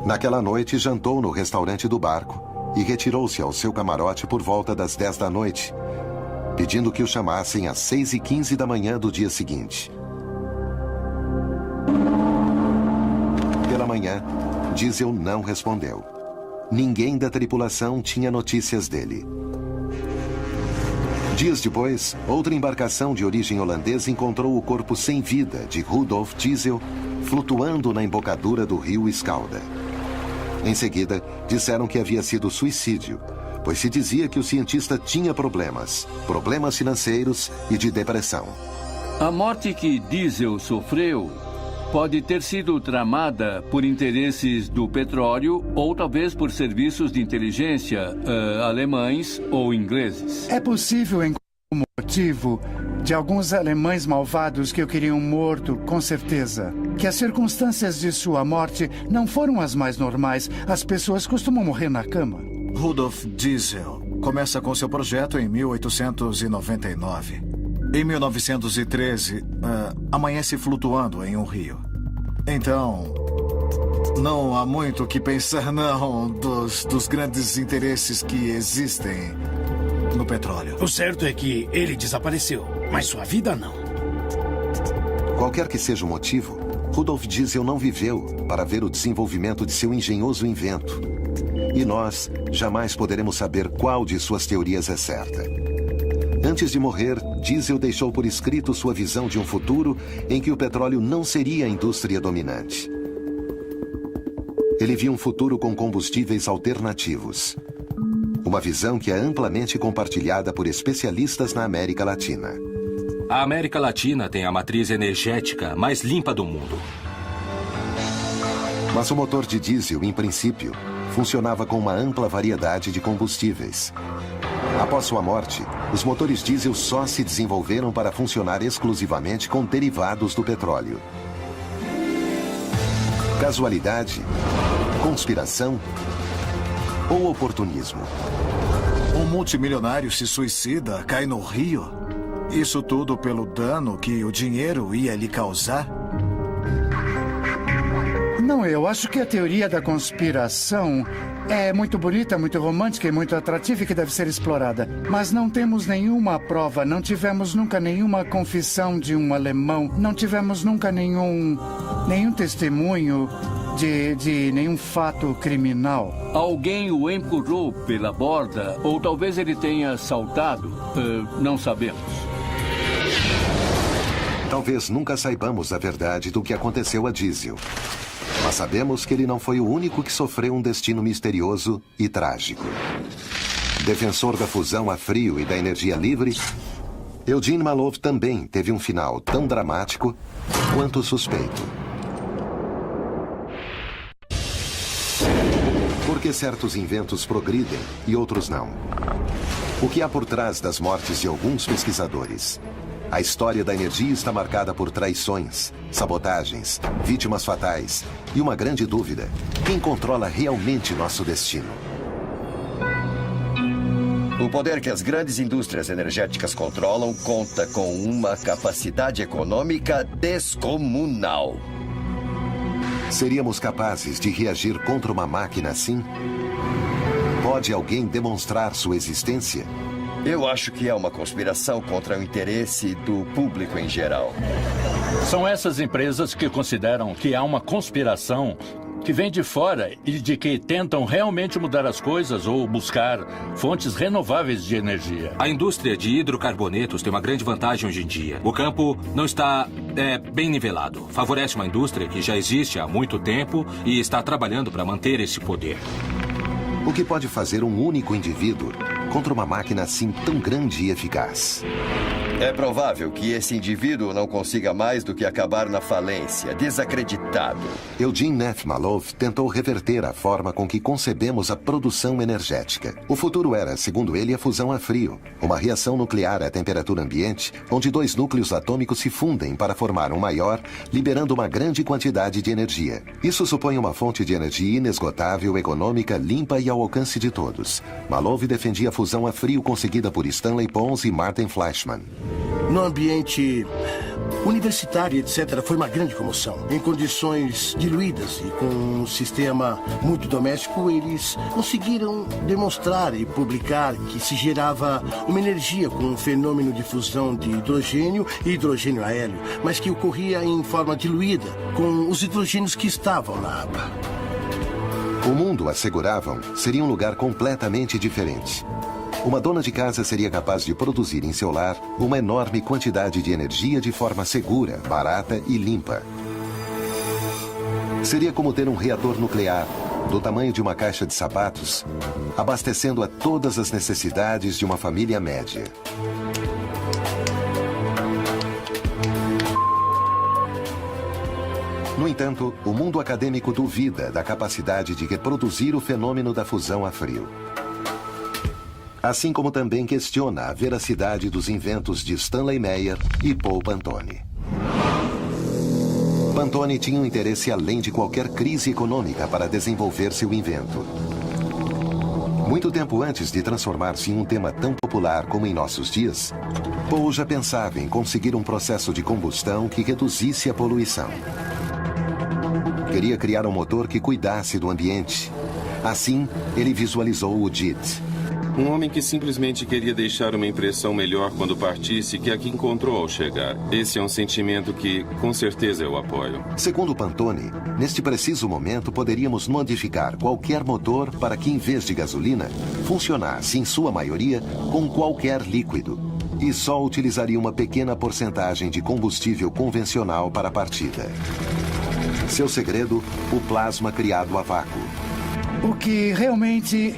Naquela noite, jantou no restaurante do barco e retirou-se ao seu camarote por volta das 10 da noite, pedindo que o chamassem às 6h15 da manhã do dia seguinte. Pela manhã, Diesel não respondeu. Ninguém da tripulação tinha notícias dele. Dias depois, outra embarcação de origem holandesa encontrou o corpo sem vida de Rudolf Diesel flutuando na embocadura do rio Skálda. Em seguida, disseram que havia sido suicídio, pois se dizia que o cientista tinha problemas financeiros e de depressão. A morte que Diesel sofreu pode ter sido tramada por interesses do petróleo ou talvez por serviços de inteligência alemães ou ingleses. É possível encontrar o motivo de alguns alemães malvados que o queriam morto, com certeza. Que as circunstâncias de sua morte não foram as mais normais. As pessoas costumam morrer na cama. Rudolf Diesel começa com seu projeto em 1899. Em 1913, amanhece flutuando em um rio. Então, não há muito o que pensar, não, dos grandes interesses que existem no petróleo. O certo é que ele desapareceu, mas sua vida não. Qualquer que seja o motivo, Rudolf Diesel não viveu para ver o desenvolvimento de seu engenhoso invento. E nós jamais poderemos saber qual de suas teorias é certa. Antes de morrer, Diesel deixou por escrito sua visão de um futuro em que o petróleo não seria a indústria dominante. Ele via um futuro com combustíveis alternativos. Uma visão que é amplamente compartilhada por especialistas na América Latina. A América Latina tem a matriz energética mais limpa do mundo. Mas o motor de diesel, em princípio, funcionava com uma ampla variedade de combustíveis. Após sua morte, os motores diesel só se desenvolveram para funcionar exclusivamente com derivados do petróleo. Casualidade? Conspiração? Ou oportunismo? Um multimilionário se suicida, cai no rio. Isso tudo pelo dano que o dinheiro ia lhe causar? Não, eu acho que a teoria da conspiração é muito bonita, muito romântica e muito atrativa e que deve ser explorada. Mas não temos nenhuma prova, não tivemos nunca nenhuma confissão de um alemão, não tivemos nunca nenhum testemunho de nenhum fato criminal. Alguém o empurrou pela borda ou talvez ele tenha saltado. Não sabemos. Talvez nunca saibamos a verdade do que aconteceu a Diesel. Mas sabemos que ele não foi o único que sofreu um destino misterioso e trágico. Defensor da fusão a frio e da energia livre, Eugene Malov também teve um final tão dramático quanto suspeito. Por que certos inventos progridem e outros não? O que há por trás das mortes de alguns pesquisadores? A história da energia está marcada por traições, sabotagens, vítimas fatais e uma grande dúvida: quem controla realmente nosso destino? O poder que as grandes indústrias energéticas controlam conta com uma capacidade econômica descomunal. Seríamos capazes de reagir contra uma máquina assim? Pode alguém demonstrar sua existência? Eu acho que é uma conspiração contra o interesse do público em geral. São essas empresas que consideram que há uma conspiração que vem de fora e de que tentam realmente mudar as coisas ou buscar fontes renováveis de energia. A indústria de hidrocarbonetos tem uma grande vantagem hoje em dia. O campo não está bem nivelado. Favorece uma indústria que já existe há muito tempo e está trabalhando para manter esse poder. O que pode fazer um único indivíduo contra uma máquina assim tão grande e eficaz? É provável que esse indivíduo não consiga mais do que acabar na falência, desacreditado. Eugene Neff Malov tentou reverter a forma com que concebemos a produção energética. O futuro era, segundo ele, a fusão a frio, uma reação nuclear à temperatura ambiente, onde dois núcleos atômicos se fundem para formar um maior, liberando uma grande quantidade de energia. Isso supõe uma fonte de energia inesgotável, econômica, limpa e ao alcance de todos. Malov defendia a fusão a frio conseguida por Stanley Pons e Martin Fleischmann. No ambiente universitário, etc., foi uma grande comoção. Em condições diluídas e com um sistema muito doméstico, eles conseguiram demonstrar e publicar que se gerava uma energia com um fenômeno de fusão de hidrogênio e hidrogênio a hélio, mas que ocorria em forma diluída com os hidrogênios que estavam na água. O mundo, asseguravam, seria um lugar completamente diferente. Uma dona de casa seria capaz de produzir em seu lar uma enorme quantidade de energia de forma segura, barata e limpa. Seria como ter um reator nuclear, do tamanho de uma caixa de sapatos, abastecendo a todas as necessidades de uma família média. No entanto, o mundo acadêmico duvida da capacidade de reproduzir o fenômeno da fusão a frio. Assim como também questiona a veracidade dos inventos de Stanley Meyer e Paul Pantone. Pantone tinha um interesse além de qualquer crise econômica para desenvolver seu invento. Muito tempo antes de transformar-se em um tema tão popular como em nossos dias, Paul já pensava em conseguir um processo de combustão que reduzisse a poluição. Queria criar um motor que cuidasse do ambiente. Assim, ele visualizou o JIT. Um homem que simplesmente queria deixar uma impressão melhor quando partisse que a que encontrou ao chegar. Esse é um sentimento que, com certeza, eu apoio. Segundo Pantone, neste preciso momento poderíamos modificar qualquer motor para que, em vez de gasolina, funcionasse, em sua maioria, com qualquer líquido. E só utilizaria uma pequena porcentagem de combustível convencional para a partida. Seu segredo, o plasma criado a vácuo. O que realmente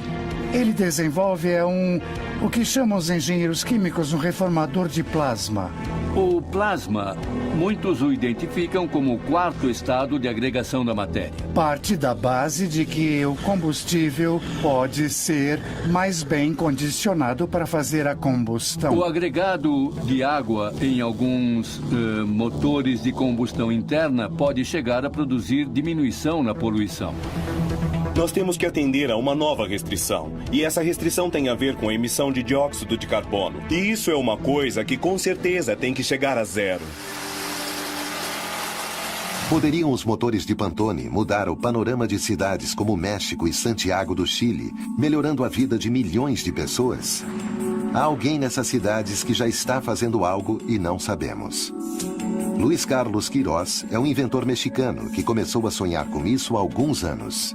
ele desenvolve é o que chamam os engenheiros químicos um reformador de plasma. O plasma, muitos o identificam como o quarto estado de agregação da matéria. Parte da base de que o combustível pode ser mais bem condicionado para fazer a combustão. O agregado de água em alguns motores de combustão interna pode chegar a produzir diminuição na poluição. Nós temos que atender a uma nova restrição. E essa restrição tem a ver com a emissão de dióxido de carbono. E isso é uma coisa que com certeza tem que chegar a zero. Poderiam os motores de Pantone mudar o panorama de cidades como México e Santiago do Chile, melhorando a vida de milhões de pessoas? Há alguém nessas cidades que já está fazendo algo e não sabemos. Luiz Carlos Queiroz é um inventor mexicano que começou a sonhar com isso há alguns anos.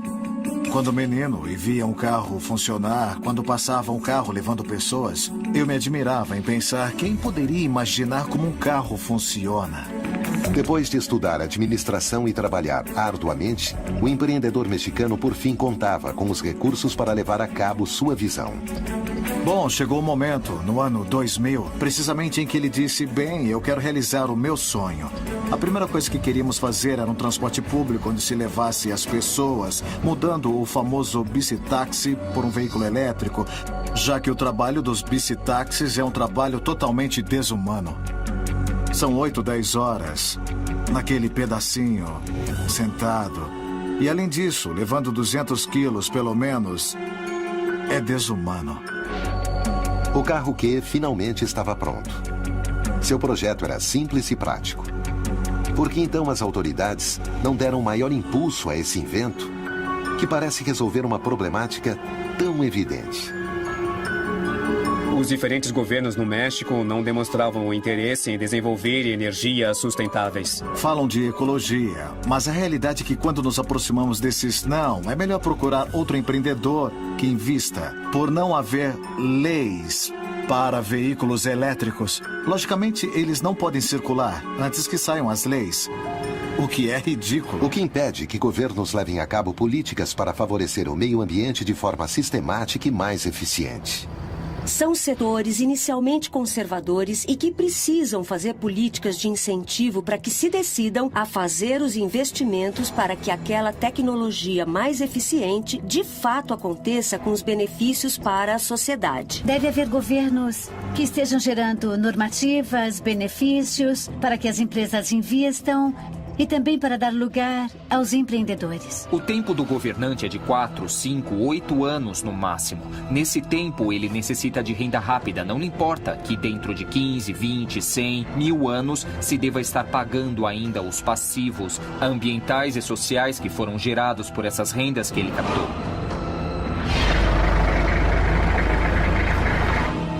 Quando menino e via um carro funcionar, quando passava um carro levando pessoas, eu me admirava em pensar quem poderia imaginar como um carro funciona. Depois de estudar administração e trabalhar arduamente, o empreendedor mexicano por fim contava com os recursos para levar a cabo sua visão. Bom, chegou o momento, no ano 2000, precisamente em que ele disse, bem, eu quero realizar o meu sonho. A primeira coisa que queríamos fazer era um transporte público onde se levasse as pessoas, mudando o famoso bicitaxi por um veículo elétrico, já que o trabalho dos bicitaxis é um trabalho totalmente desumano. São 8, 10 horas, naquele pedacinho, sentado. E além disso, levando 200 quilos pelo menos, é desumano. O carro Q finalmente estava pronto. Seu projeto era simples e prático. Por que então as autoridades não deram maior impulso a esse invento, que parece resolver uma problemática tão evidente? Os diferentes governos no México não demonstravam o interesse em desenvolver energias sustentáveis. Falam de ecologia, mas a realidade é que quando nos aproximamos desses não, é melhor procurar outro empreendedor que invista. Por não haver leis para veículos elétricos, logicamente eles não podem circular antes que saiam as leis. O que é ridículo. O que impede que governos levem a cabo políticas para favorecer o meio ambiente de forma sistemática e mais eficiente. São setores inicialmente conservadores e que precisam fazer políticas de incentivo para que se decidam a fazer os investimentos para que aquela tecnologia mais eficiente de fato aconteça com os benefícios para a sociedade. Deve haver governos que estejam gerando normativas, benefícios para que as empresas invistam e também para dar lugar aos empreendedores. O tempo do governante é de 4, 5, 8 anos no máximo. Nesse tempo, ele necessita de renda rápida. Não importa que dentro de 15, 20, 100, 1000 anos se deva estar pagando ainda os passivos ambientais e sociais que foram gerados por essas rendas que ele captou.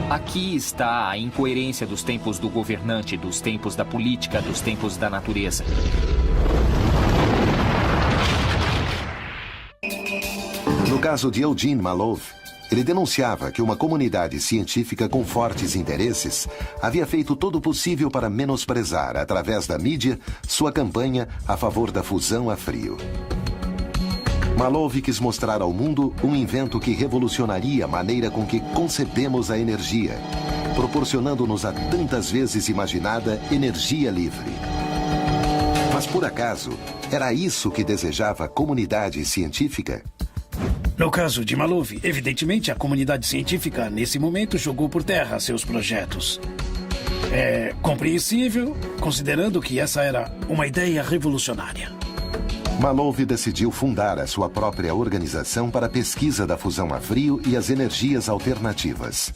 Aqui está a incoerência dos tempos do governante, dos tempos da política, dos tempos da natureza. No caso de Eugene Malov, ele denunciava que uma comunidade científica com fortes interesses havia feito todo o possível para menosprezar, através da mídia, sua campanha a favor da fusão a frio. Malov quis mostrar ao mundo um invento que revolucionaria a maneira com que concebemos a energia, proporcionando-nos a tantas vezes imaginada energia livre. Mas, por acaso, era isso que desejava a comunidade científica? No caso de Malov, evidentemente a comunidade científica, nesse momento, jogou por terra seus projetos. É compreensível, considerando que essa era uma ideia revolucionária. Malov decidiu fundar a sua própria organização para a pesquisa da fusão a frio e as energias alternativas.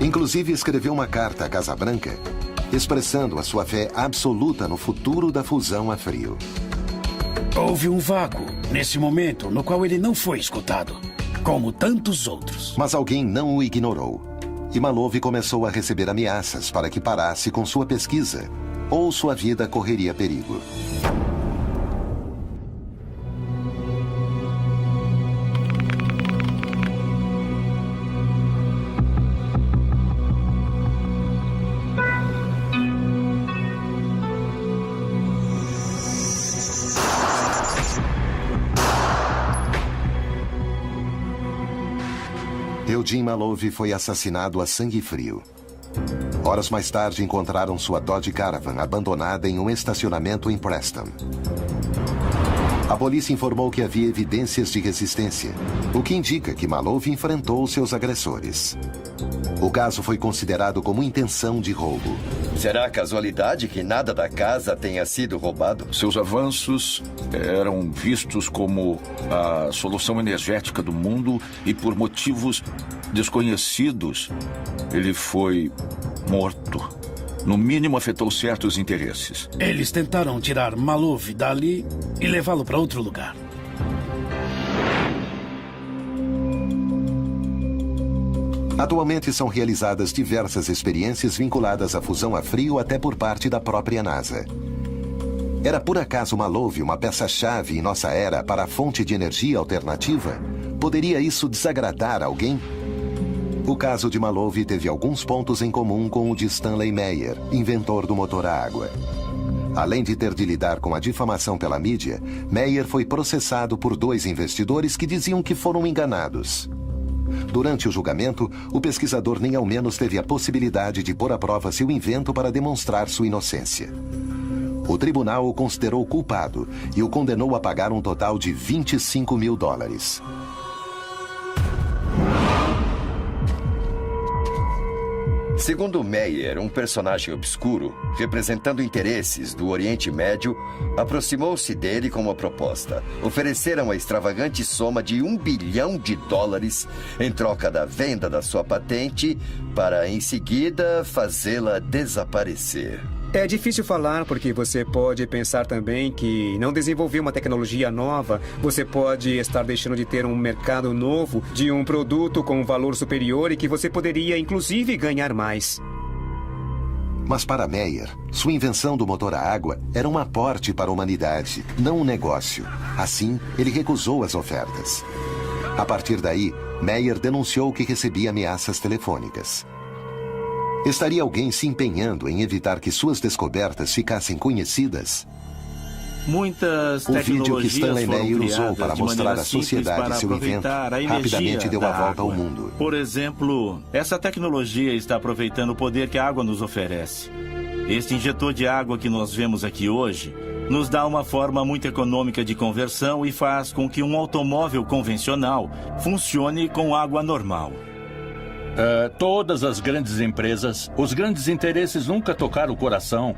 Inclusive, escreveu uma carta à Casa Branca, expressando a sua fé absoluta no futuro da fusão a frio. Houve um vácuo, nesse momento, no qual ele não foi escutado, como tantos outros. Mas alguém não o ignorou. E Malov começou a receber ameaças para que parasse com sua pesquisa, ou sua vida correria perigo. Eugene Malov foi assassinado a sangue frio. Horas mais tarde, encontraram sua Dodge Caravan abandonada em um estacionamento em Preston. A polícia informou que havia evidências de resistência, o que indica que Malov enfrentou seus agressores. O caso foi considerado como intenção de roubo. Será casualidade que nada da casa tenha sido roubado? Seus avanços eram vistos como a solução energética do mundo e, por motivos desconhecidos, ele foi morto. No mínimo, afetou certos interesses. Eles tentaram tirar Malov dali e levá-lo para outro lugar. Atualmente são realizadas diversas experiências vinculadas à fusão a frio até por parte da própria NASA. Era por acaso Malov uma peça-chave em nossa era para a fonte de energia alternativa? Poderia isso desagradar alguém? O caso de Malov teve alguns pontos em comum com o de Stanley Meyer, inventor do motor a água. Além de ter de lidar com a difamação pela mídia, Meyer foi processado por 2 investidores que diziam que foram enganados. Durante o julgamento, o pesquisador nem ao menos teve a possibilidade de pôr à prova seu invento para demonstrar sua inocência. O tribunal o considerou culpado e o condenou a pagar um total de $25 mil. Segundo Meyer, um personagem obscuro, representando interesses do Oriente Médio, aproximou-se dele com uma proposta. Ofereceram a extravagante soma de $1 bilhão em troca da venda da sua patente para, em seguida, fazê-la desaparecer. É difícil falar porque você pode pensar também que não desenvolver uma tecnologia nova, você pode estar deixando de ter um mercado novo de um produto com um valor superior e que você poderia, inclusive, ganhar mais. Mas para Meyer, sua invenção do motor a água era um aporte para a humanidade, não um negócio. Assim, ele recusou as ofertas. A partir daí, Meyer denunciou que recebia ameaças telefônicas. Estaria alguém se empenhando em evitar que suas descobertas ficassem conhecidas? Muitas o vídeo que Stanley Meyer usou para de mostrar à sociedade seu invento rapidamente deu a volta ao mundo. Por exemplo, essa tecnologia está aproveitando o poder que a água nos oferece. Este injetor de água que nós vemos aqui hoje nos dá uma forma muito econômica de conversão e faz com que um automóvel convencional funcione com água normal. Todas as grandes empresas, os grandes interesses nunca tocaram o coração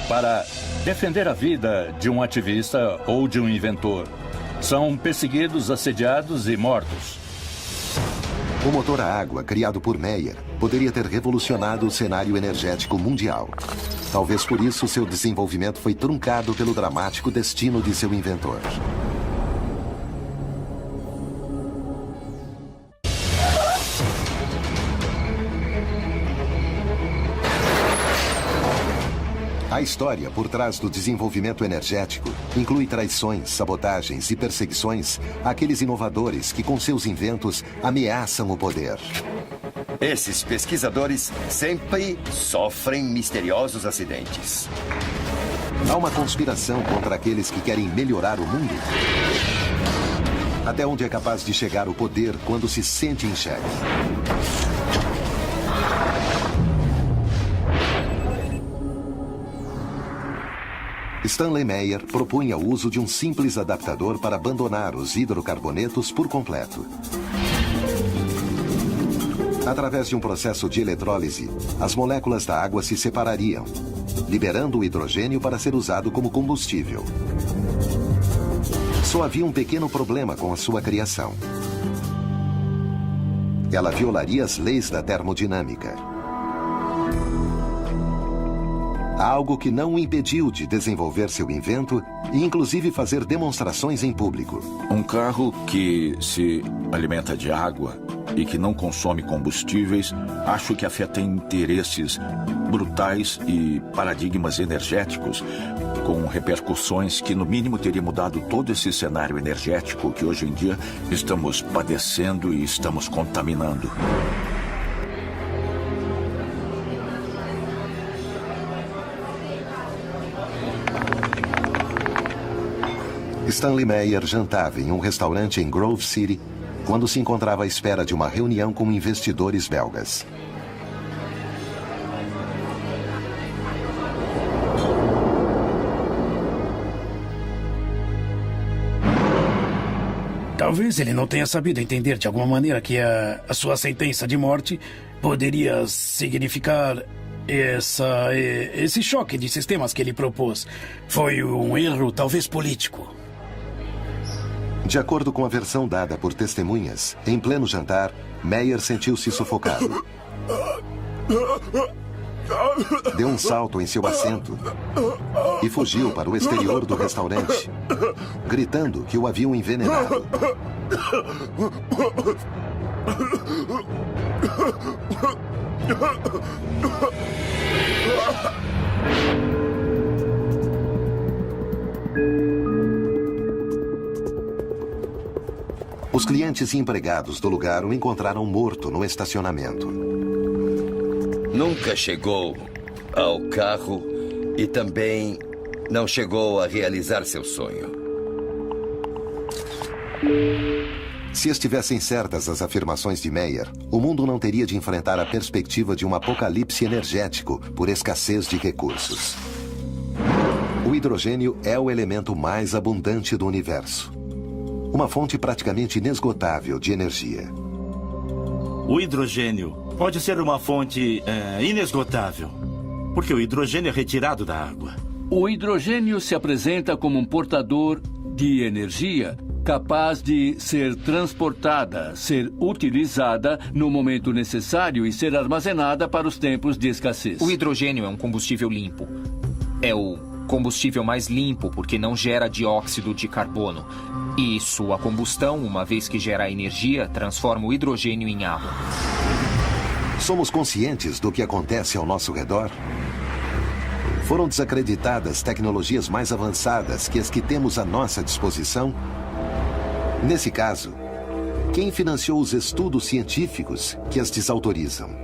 para defender a vida de um ativista ou de um inventor. São perseguidos, assediados e mortos. O motor a água, criado por Meyer, poderia ter revolucionado o cenário energético mundial. Talvez por isso seu desenvolvimento foi truncado pelo dramático destino de seu inventor. A história por trás do desenvolvimento energético inclui traições, sabotagens e perseguições àqueles inovadores que, com seus inventos, ameaçam o poder. Esses pesquisadores sempre sofrem misteriosos acidentes. Há uma conspiração contra aqueles que querem melhorar o mundo? Até onde é capaz de chegar o poder quando se sente em xeque? Stanley Meyer propunha o uso de um simples adaptador para abandonar os hidrocarbonetos por completo. Através de um processo de eletrólise, as moléculas da água se separariam, liberando o hidrogênio para ser usado como combustível. Só havia um pequeno problema com a sua criação. Ela violaria as leis da termodinâmica. Algo que não o impediu de desenvolver seu invento e, inclusive, fazer demonstrações em público. Um carro que se alimenta de água e que não consome combustíveis, acho que afeta interesses brutais e paradigmas energéticos, com repercussões que, no mínimo, teria mudado todo esse cenário energético que, hoje em dia, estamos padecendo e estamos contaminando. Stanley Meyer jantava em um restaurante em Grove City quando se encontrava à espera de uma reunião com investidores belgas. Talvez ele não tenha sabido entender de alguma maneira que a sua sentença de morte poderia significar esse choque de sistemas que ele propôs. Foi um erro, talvez político. De acordo com a versão dada por testemunhas, em pleno jantar, Meyer sentiu-se sufocado. deu um salto em seu assento e fugiu para o exterior do restaurante, gritando que o haviam envenenado. Os clientes e empregados do lugar o encontraram morto no estacionamento. Nunca chegou ao carro e também não chegou a realizar seu sonho. Se estivessem certas as afirmações de Meyer, o mundo não teria de enfrentar a perspectiva de um apocalipse energético por escassez de recursos. O hidrogênio é o elemento mais abundante do universo. Uma fonte praticamente inesgotável de energia. O hidrogênio pode ser uma fonte inesgotável, porque o hidrogênio é retirado da água. O hidrogênio se apresenta como um portador de energia capaz de ser transportada, ser utilizada no momento necessário e ser armazenada para os tempos de escassez. O hidrogênio é um combustível limpo. É o combustível mais limpo porque não gera dióxido de carbono. E sua combustão, uma vez que gera energia, transforma o hidrogênio em água. Somos conscientes do que acontece ao nosso redor? Foram desacreditadas tecnologias mais avançadas que as que temos à nossa disposição? Nesse caso, quem financiou os estudos científicos que as desautorizam?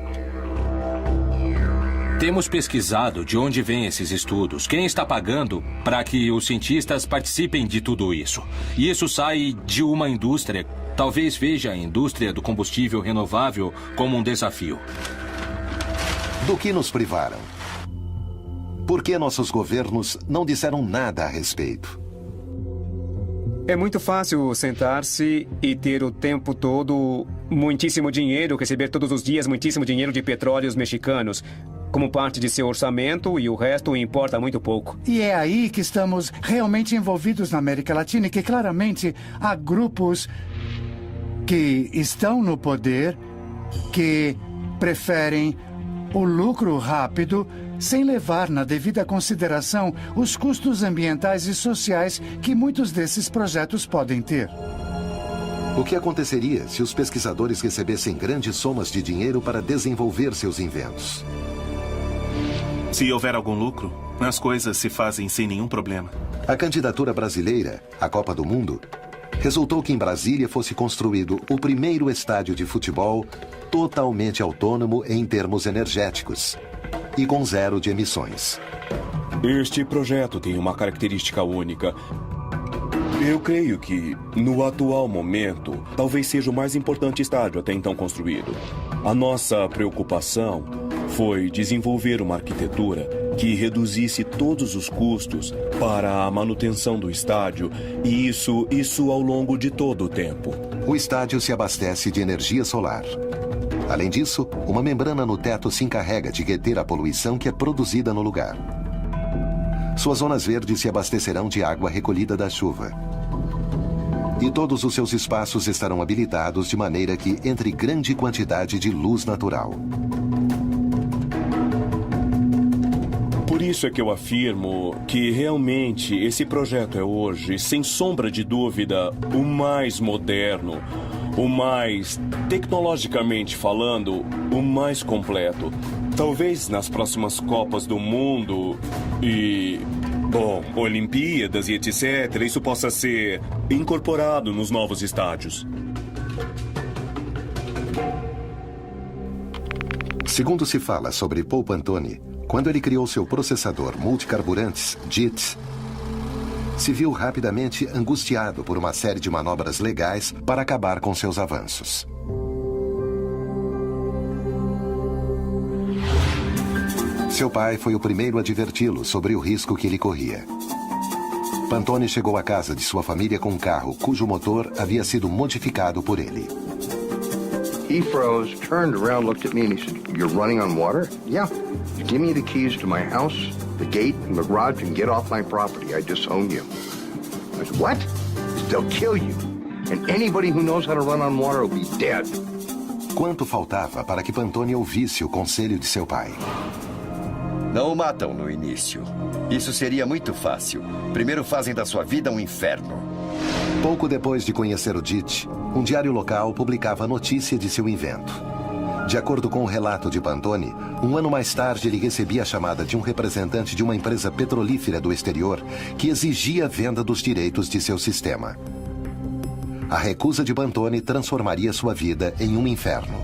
Temos pesquisado de onde vêm esses estudos, quem está pagando para que os cientistas participem de tudo isso. E isso sai de uma indústria. Talvez veja a indústria do combustível renovável como um desafio. Do que nos privaram? Por que nossos governos não disseram nada a respeito? É muito fácil sentar-se e ter o tempo todo muitíssimo dinheiro, receber todos os dias muitíssimo dinheiro de petróleos mexicanos como parte de seu orçamento e o resto importa muito pouco. E é aí que estamos realmente envolvidos na América Latina e que claramente há grupos que estão no poder, que preferem o lucro rápido sem levar na devida consideração os custos ambientais e sociais que muitos desses projetos podem ter. O que aconteceria se os pesquisadores recebessem grandes somas de dinheiro para desenvolver seus inventos? Se houver algum lucro, as coisas se fazem sem nenhum problema. A candidatura brasileira à Copa do Mundo resultou que em Brasília fosse construído o primeiro estádio de futebol totalmente autônomo em termos energéticos e com zero de emissões. Este projeto tem uma característica única. Eu creio que, no atual momento, talvez seja o mais importante estádio até então construído. A nossa preocupação foi desenvolver uma arquitetura que reduzisse todos os custos para a manutenção do estádio, e isso ao longo de todo o tempo. O estádio se abastece de energia solar. Além disso, uma membrana no teto se encarrega de reter a poluição que é produzida no lugar. Suas zonas verdes se abastecerão de água recolhida da chuva. E todos os seus espaços estarão habilitados de maneira que entre grande quantidade de luz natural. Por isso é que eu afirmo que realmente esse projeto é hoje, sem sombra de dúvida, o mais moderno, o mais, tecnologicamente falando, o mais completo. Talvez nas próximas Copas do Mundo e, Olimpíadas e etc., isso possa ser incorporado nos novos estádios. Segundo se fala sobre Paul Pantone, quando ele criou seu processador multicarburantes, JIT, se viu rapidamente angustiado por uma série de manobras legais para acabar com seus avanços. Seu pai foi o primeiro a adverti-lo sobre o risco que ele corria. Pantone chegou à casa de sua família com um carro cujo motor havia sido modificado por ele. He froze, turned around, looked at me, and he said, "You're running on water?" "Yeah. Give me the keys to my house, the gate, and the garage, and get off my property. I disown you." I said, "What?" He said, "They'll kill you. And anybody who knows how to run on water will be dead." Quanto faltava para que Pantone ouvisse o conselho de seu pai? Não o matam no início. Isso seria muito fácil. Primeiro fazem da sua vida um inferno. Pouco depois de conhecer o DIT, um diário local publicava a notícia de seu invento. De acordo com o relato de Pantone, um ano mais tarde ele recebia a chamada de um representante de uma empresa petrolífera do exterior que exigia a venda dos direitos de seu sistema. A recusa de Pantone transformaria sua vida em um inferno.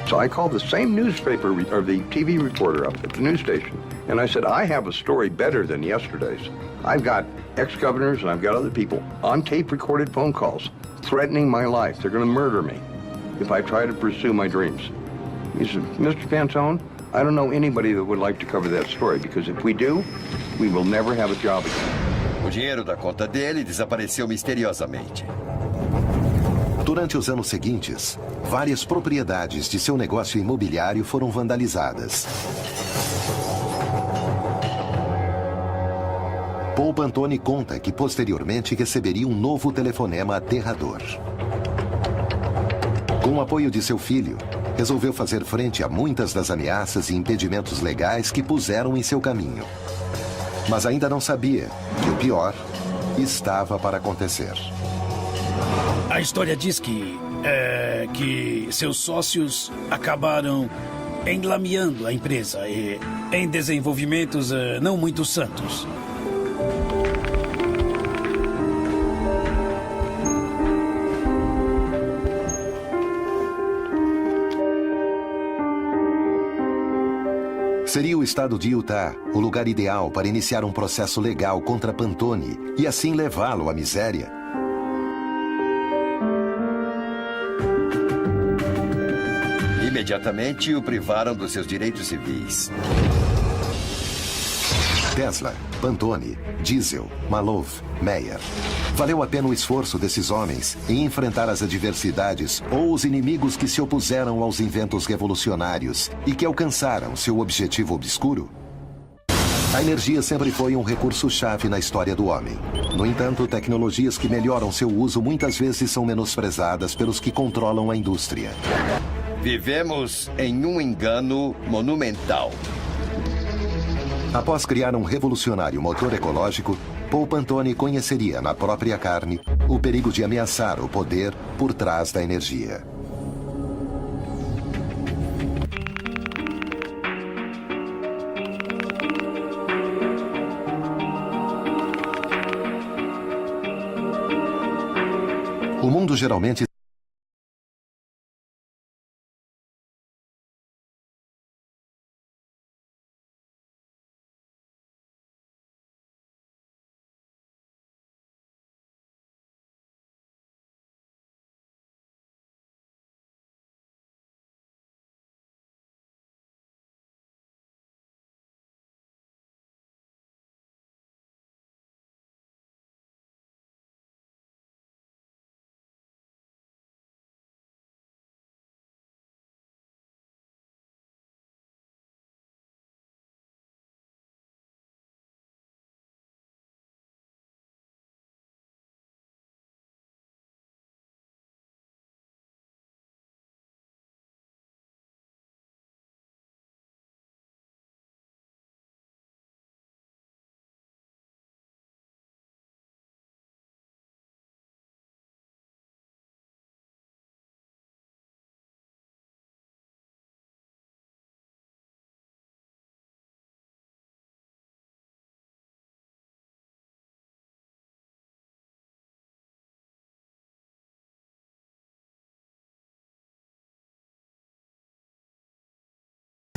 So I called the same newspaper or the TV reporter up at the news station, and I said, I have a story better than yesterday's. I've got ex-governors and I've got other people on tape-recorded phone calls threatening my life. They're going to murder me if I try to pursue my dreams. He said, Mr. Fantone, I don't know anybody that would like to cover that story, because if we do, we will never have a job again. O dinheiro da conta dele desapareceu misteriosamente. Durante os anos seguintes, várias propriedades de seu negócio imobiliário foram vandalizadas. Paul Pantone conta que posteriormente receberia um novo telefonema aterrador. Com o apoio de seu filho, resolveu fazer frente a muitas das ameaças e impedimentos legais que puseram em seu caminho. Mas ainda não sabia que o pior estava para acontecer. A história diz que seus sócios acabaram enlameando a empresa em desenvolvimentos não muito santos. Seria o estado de Utah o lugar ideal para iniciar um processo legal contra Pantone e assim levá-lo à miséria? Imediatamente o privaram dos seus direitos civis. Tesla, Pantone, Diesel, Malov, Meyer. Valeu a pena o esforço desses homens em enfrentar as adversidades ou os inimigos que se opuseram aos inventos revolucionários e que alcançaram seu objetivo obscuro? A energia sempre foi um recurso-chave na história do homem. No entanto, tecnologias que melhoram seu uso muitas vezes são menosprezadas pelos que controlam a indústria. Vivemos em um engano monumental. Após criar um revolucionário motor ecológico, Paul Pantone conheceria na própria carne o perigo de ameaçar o poder por trás da energia. O mundo geralmente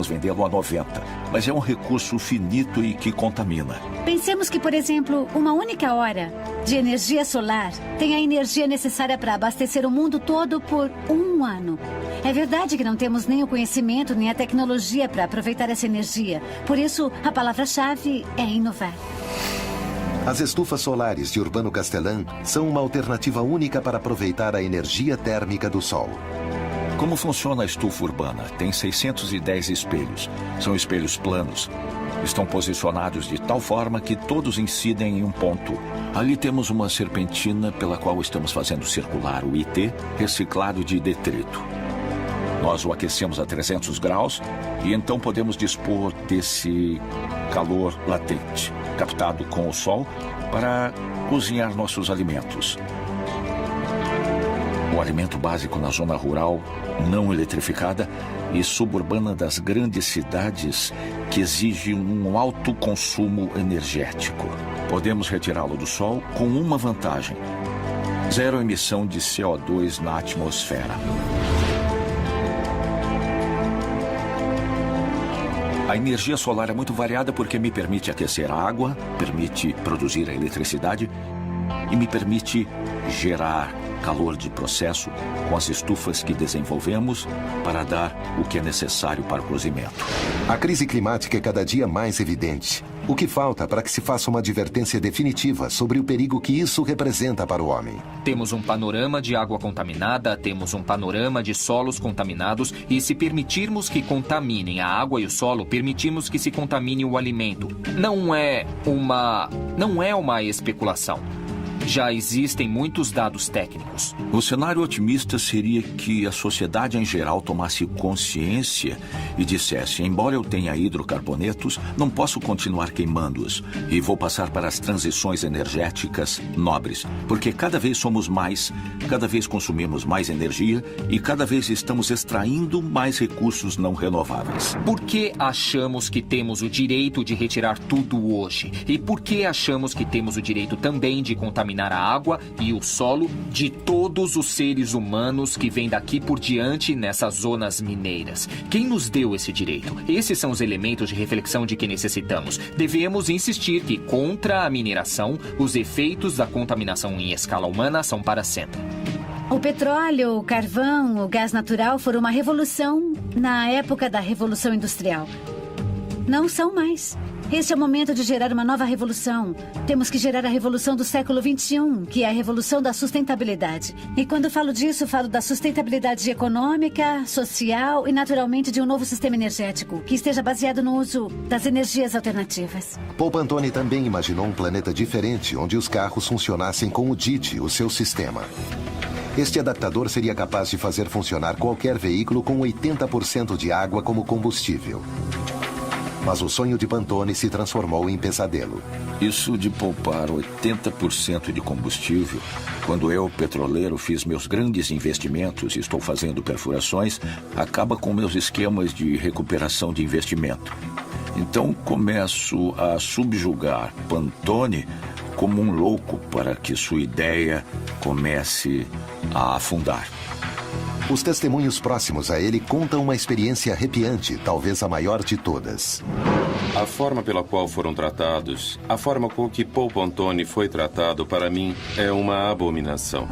vendê-lo a 90, mas é um recurso finito e que contamina. Pensemos que, por exemplo, uma única hora de energia solar tem a energia necessária para abastecer o mundo todo por um ano. É verdade que não temos nem o conhecimento nem a tecnologia para aproveitar essa energia. Por isso, a palavra-chave é inovar. As estufas solares de Urbano Castellan são uma alternativa única para aproveitar a energia térmica do sol. Como funciona a estufa urbana? Tem 610 espelhos. São espelhos planos. Estão posicionados de tal forma que todos incidem em um ponto. Ali temos uma serpentina pela qual estamos fazendo circular o IT reciclado de detrito. Nós o aquecemos a 300 graus e então podemos dispor desse calor latente, captado com o sol, para cozinhar nossos alimentos. O alimento básico na zona rural, não eletrificada e suburbana das grandes cidades, que exige um alto consumo energético. Podemos retirá-lo do sol com uma vantagem: zero emissão de CO2 na atmosfera. A energia solar é muito variada porque me permite aquecer a água, permite produzir a eletricidade e me permite gerar calor de processo com as estufas que desenvolvemos para dar o que é necessário para o cozimento. A crise climática é cada dia mais evidente. O que falta para que se faça uma advertência definitiva sobre o perigo que isso representa para o homem? Temos um panorama de água contaminada, temos um panorama de solos contaminados e, se permitirmos que contaminem a água e o solo, permitimos que se contamine o alimento. Não é uma especulação. Já existem muitos dados técnicos. O cenário otimista seria que a sociedade em geral tomasse consciência e dissesse: embora eu tenha hidrocarbonetos, não posso continuar queimando-os e vou passar para as transições energéticas nobres, porque cada vez somos mais, cada vez consumimos mais energia e cada vez estamos extraindo mais recursos não renováveis. Por que achamos que temos o direito de retirar tudo hoje? E por que achamos que temos o direito também de contaminar a água e o solo de todos os seres humanos que vêm daqui por diante nessas zonas mineiras? Quem nos deu esse direito? Esses são os elementos de reflexão de que necessitamos. Devemos insistir que, contra a mineração, os efeitos da contaminação em escala humana são para sempre. O petróleo, o carvão, o gás natural foram uma revolução na época da Revolução Industrial. Não são mais. Este é o momento de gerar uma nova revolução. Temos que gerar a revolução do século XXI, que é a revolução da sustentabilidade. E quando falo disso, falo da sustentabilidade econômica, social e, naturalmente, de um novo sistema energético, que esteja baseado no uso das energias alternativas. Paul Pantone também imaginou um planeta diferente, onde os carros funcionassem com o DIT, o seu sistema. Este adaptador seria capaz de fazer funcionar qualquer veículo com 80% de água como combustível. Mas o sonho de Pantone se transformou em pesadelo. Isso de poupar 80% de combustível, quando eu, petroleiro, fiz meus grandes investimentos e estou fazendo perfurações, acaba com meus esquemas de recuperação de investimento. Então começo a subjugar Pantone como um louco para que sua ideia comece a afundar. Os testemunhos próximos a ele contam uma experiência arrepiante, talvez a maior de todas. A forma pela qual foram tratados, a forma com que Paul Pantone foi tratado, para mim, é uma abominação.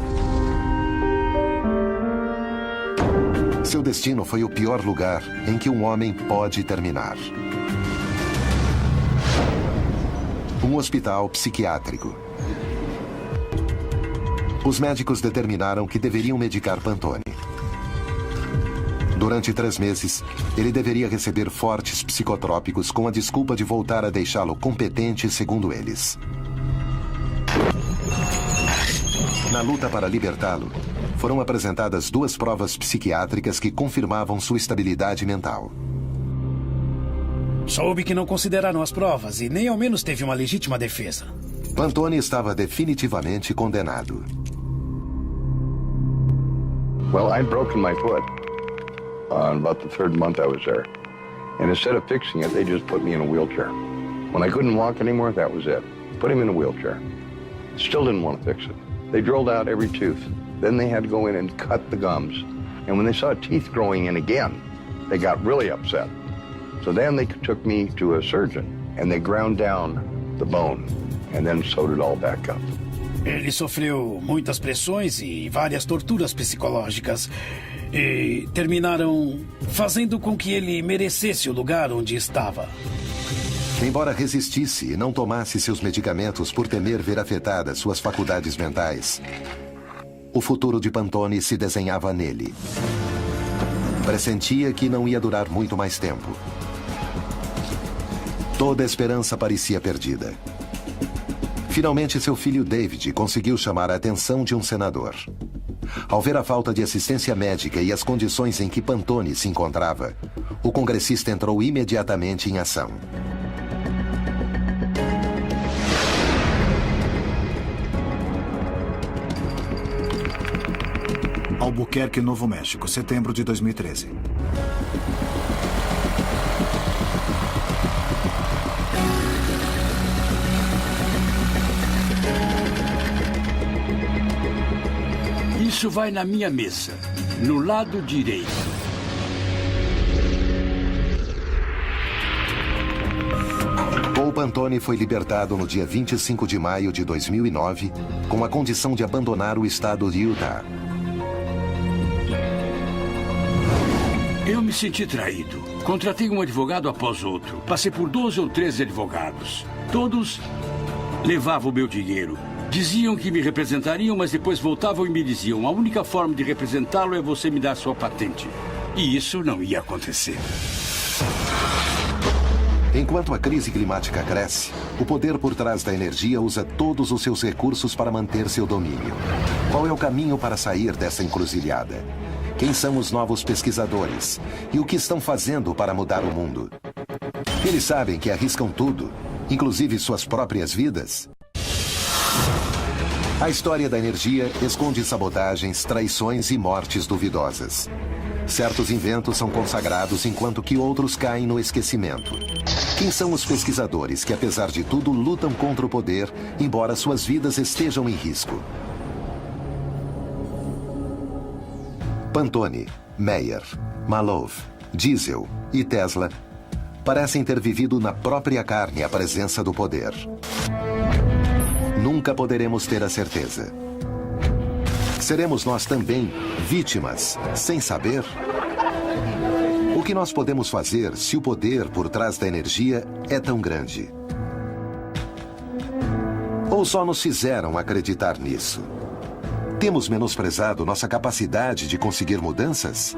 Seu destino foi o pior lugar em que um homem pode terminar. Um hospital psiquiátrico. Os médicos determinaram que deveriam medicar Pantone. Durante 3 meses, ele deveria receber fortes psicotrópicos com a desculpa de voltar a deixá-lo competente, segundo eles. Na luta para libertá-lo, foram apresentadas 2 provas psiquiátricas que confirmavam sua estabilidade mental. Soube que não consideraram as provas e nem ao menos teve uma legítima defesa. Pantone estava definitivamente condenado. Well, I'd broken my foot on about the 3rd month I was there. And instead of fixing it, they just put me in a wheelchair. When I couldn't walk anymore, that was it. Put him in a wheelchair. Still didn't want to fix it. They drilled out every tooth. Then they had to go in and cut the gums. And when they saw teeth growing in again, they got really upset. So then they took me to a surgeon and they ground down the bone and then sewed it all back up. Ele sofreu muitas pressões e várias torturas psicológicas e terminaram fazendo com que ele merecesse o lugar onde estava. Embora resistisse e não tomasse seus medicamentos por temer ver afetadas suas faculdades mentais, o futuro de Pantone se desenhava nele. Pressentia que não ia durar muito mais tempo. Toda a esperança parecia perdida. Finalmente, seu filho David conseguiu chamar a atenção de um senador. Ao ver a falta de assistência médica e as condições em que Pantone se encontrava, o congressista entrou imediatamente em ação. Albuquerque, Novo México, setembro de 2013. Isso vai na minha mesa, no lado direito. Paul Pantone foi libertado no dia 25 de maio de 2009, com a condição de abandonar o estado de Utah. Eu me senti traído. Contratei um advogado após outro. Passei por 12 ou 13 advogados. Todos levavam o meu dinheiro. Diziam que me representariam, mas depois voltavam e me diziam: a única forma de representá-lo é você me dar sua patente. E isso não ia acontecer. Enquanto a crise climática cresce, o poder por trás da energia usa todos os seus recursos para manter seu domínio. Qual é o caminho para sair dessa encruzilhada? Quem são os novos pesquisadores? E o que estão fazendo para mudar o mundo? Eles sabem que arriscam tudo, inclusive suas próprias vidas? A história da energia esconde sabotagens, traições e mortes duvidosas. Certos inventos são consagrados enquanto que outros caem no esquecimento. Quem são os pesquisadores que, apesar de tudo, lutam contra o poder, embora suas vidas estejam em risco? Pantone, Meyer, Malov, Diesel e Tesla parecem ter vivido na própria carne a presença do poder. Nunca poderemos ter a certeza. Seremos nós também vítimas, sem saber? O que nós podemos fazer se o poder por trás da energia é tão grande? Ou só nos fizeram acreditar nisso? Temos menosprezado nossa capacidade de conseguir mudanças?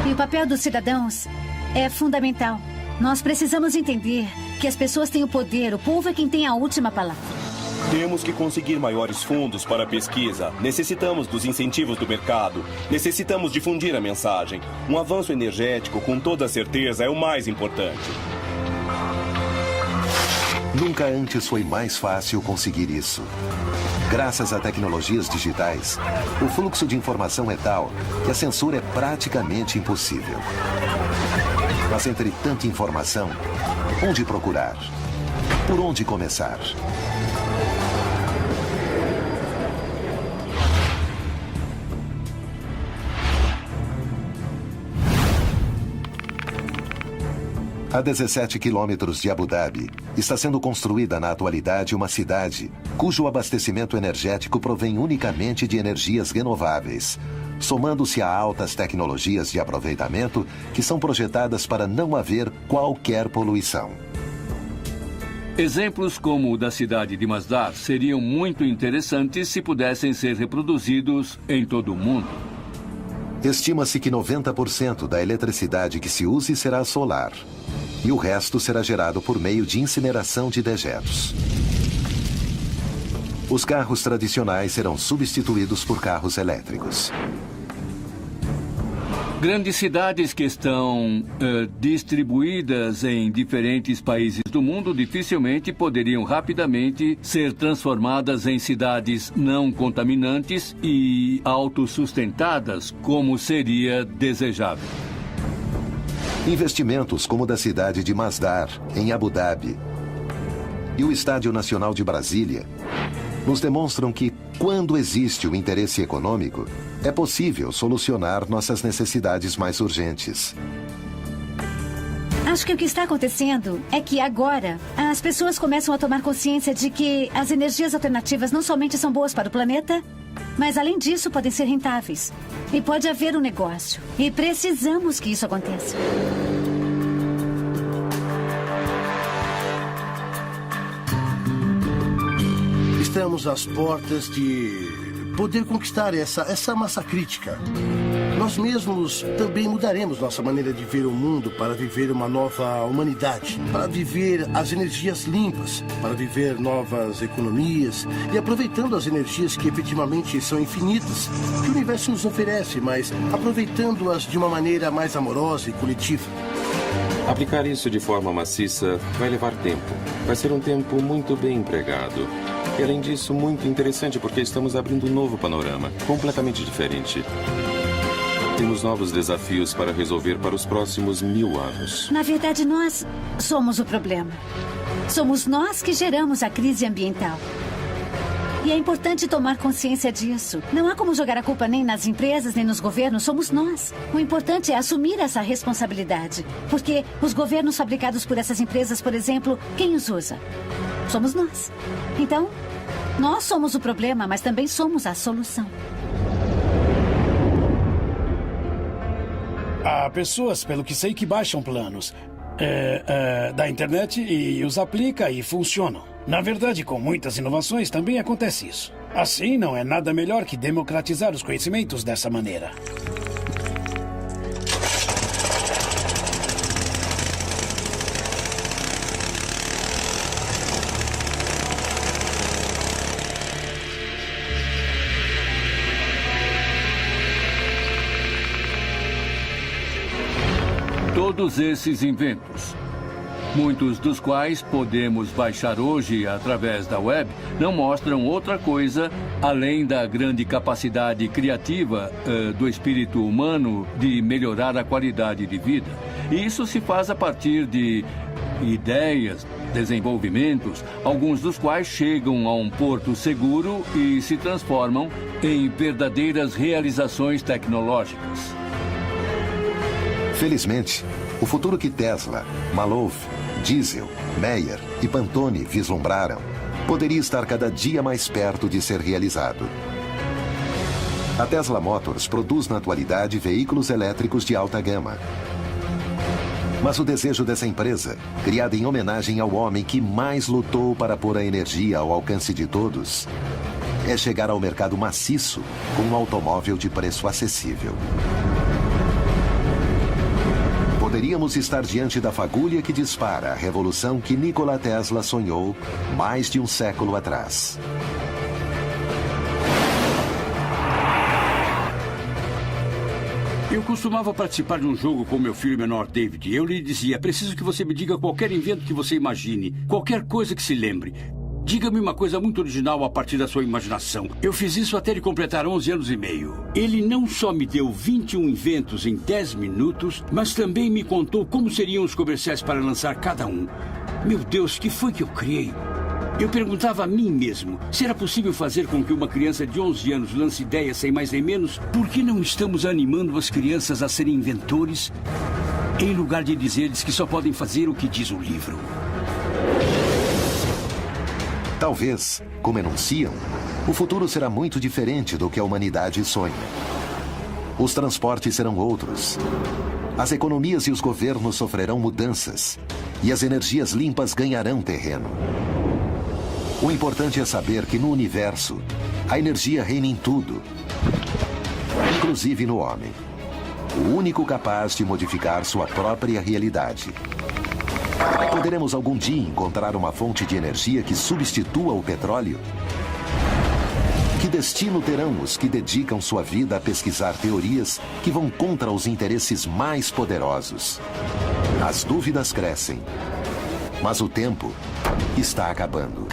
E o papel dos cidadãos é fundamental. Nós precisamos entender que as pessoas têm o poder, o povo é quem tem a última palavra. Temos que conseguir maiores fundos para a pesquisa. Necessitamos dos incentivos do mercado. Necessitamos difundir a mensagem. Um avanço energético, com toda certeza, é o mais importante. Nunca antes foi mais fácil conseguir isso. Graças a tecnologias digitais, o fluxo de informação é tal que a censura é praticamente impossível. Mas entre tanta informação, onde procurar? Por onde começar? A 17 quilômetros de Abu Dhabi, está sendo construída na atualidade uma cidade cujo abastecimento energético provém unicamente de energias renováveis, somando-se a altas tecnologias de aproveitamento que são projetadas para não haver qualquer poluição. Exemplos como o da cidade de Masdar seriam muito interessantes se pudessem ser reproduzidos em todo o mundo. Estima-se que 90% da eletricidade que se use será solar. E o resto será gerado por meio de incineração de dejetos. Os carros tradicionais serão substituídos por carros elétricos. Grandes cidades que estão distribuídas em diferentes países do mundo dificilmente poderiam rapidamente ser transformadas em cidades não contaminantes e autossustentadas, como seria desejável. Investimentos como o da cidade de Masdar, em Abu Dhabi, e o Estádio Nacional de Brasília, nos demonstram que, quando existe o interesse econômico, é possível solucionar nossas necessidades mais urgentes. Acho que o que está acontecendo é que agora as pessoas começam a tomar consciência de que as energias alternativas não somente são boas para o planeta, mas além disso podem ser rentáveis. E pode haver um negócio. E precisamos que isso aconteça. Estamos às portas de poder conquistar essa massa crítica. nós mesmos também mudaremos nossa maneira de ver o mundo para viver uma nova humanidade, para viver as energias limpas, para viver novas economias e aproveitando as energias que efetivamente são infinitas, que o universo nos oferece, mas aproveitando-as de uma maneira mais amorosa e coletiva. Aplicar isso de forma maciça vai levar tempo. Vai ser um tempo muito bem empregado. E, além disso, muito interessante porque estamos abrindo um novo panorama, completamente diferente. Temos novos desafios para resolver para os próximos 1000 anos. Na verdade, nós somos o problema. Somos nós que geramos a crise ambiental. E é importante tomar consciência disso. Não há como jogar a culpa nem nas empresas, nem nos governos. Somos nós. O importante é assumir essa responsabilidade. Porque os governos fabricados por essas empresas, por exemplo, quem os usa? Somos nós. Então, nós somos o problema, mas também somos a solução. Há pessoas, pelo que sei, que baixam planos da internet e os aplica e funcionam. Na verdade, com muitas inovações também acontece isso. Assim, não é nada melhor que democratizar os conhecimentos dessa maneira. Todos esses inventos, muitos dos quais podemos baixar hoje através da web, não mostram outra coisa além da grande capacidade criativa do espírito humano de melhorar a qualidade de vida. E isso se faz a partir de ideias, desenvolvimentos, alguns dos quais chegam a um porto seguro e se transformam em verdadeiras realizações tecnológicas. Felizmente, o futuro que Tesla, Maloof, Diesel, Meyer e Pantone vislumbraram poderia estar cada dia mais perto de ser realizado. A Tesla Motors produz na atualidade veículos elétricos de alta gama. Mas o desejo dessa empresa, criada em homenagem ao homem que mais lutou para pôr a energia ao alcance de todos, é chegar ao mercado maciço com um automóvel de preço acessível. Poderíamos estar diante da fagulha que dispara a revolução que Nikola Tesla sonhou mais de um século atrás. Eu costumava participar de um jogo com meu filho menor, David. Eu lhe dizia, preciso que você me diga qualquer invento que você imagine, qualquer coisa que se lembre. Diga-me uma coisa muito original a partir da sua imaginação. Eu fiz isso até ele completar 11 anos e meio. Ele não só me deu 21 inventos em 10 minutos, mas também me contou como seriam os comerciais para lançar cada um. Meu Deus, que foi que eu criei? Eu perguntava a mim mesmo, será possível fazer com que uma criança de 11 anos lance ideias sem mais nem menos? Por que não estamos animando as crianças a serem inventores, em lugar de dizer-lhes que só podem fazer o que diz o livro? Talvez, como enunciam, o futuro será muito diferente do que a humanidade sonha. Os transportes serão outros. As economias e os governos sofrerão mudanças. E as energias limpas ganharão terreno. O importante é saber que no universo, a energia reina em tudo, inclusive no homem. O único capaz de modificar sua própria realidade. Poderemos algum dia encontrar uma fonte de energia que substitua o petróleo? Que destino terão os que dedicam sua vida a pesquisar teorias que vão contra os interesses mais poderosos? As dúvidas crescem, mas o tempo está acabando.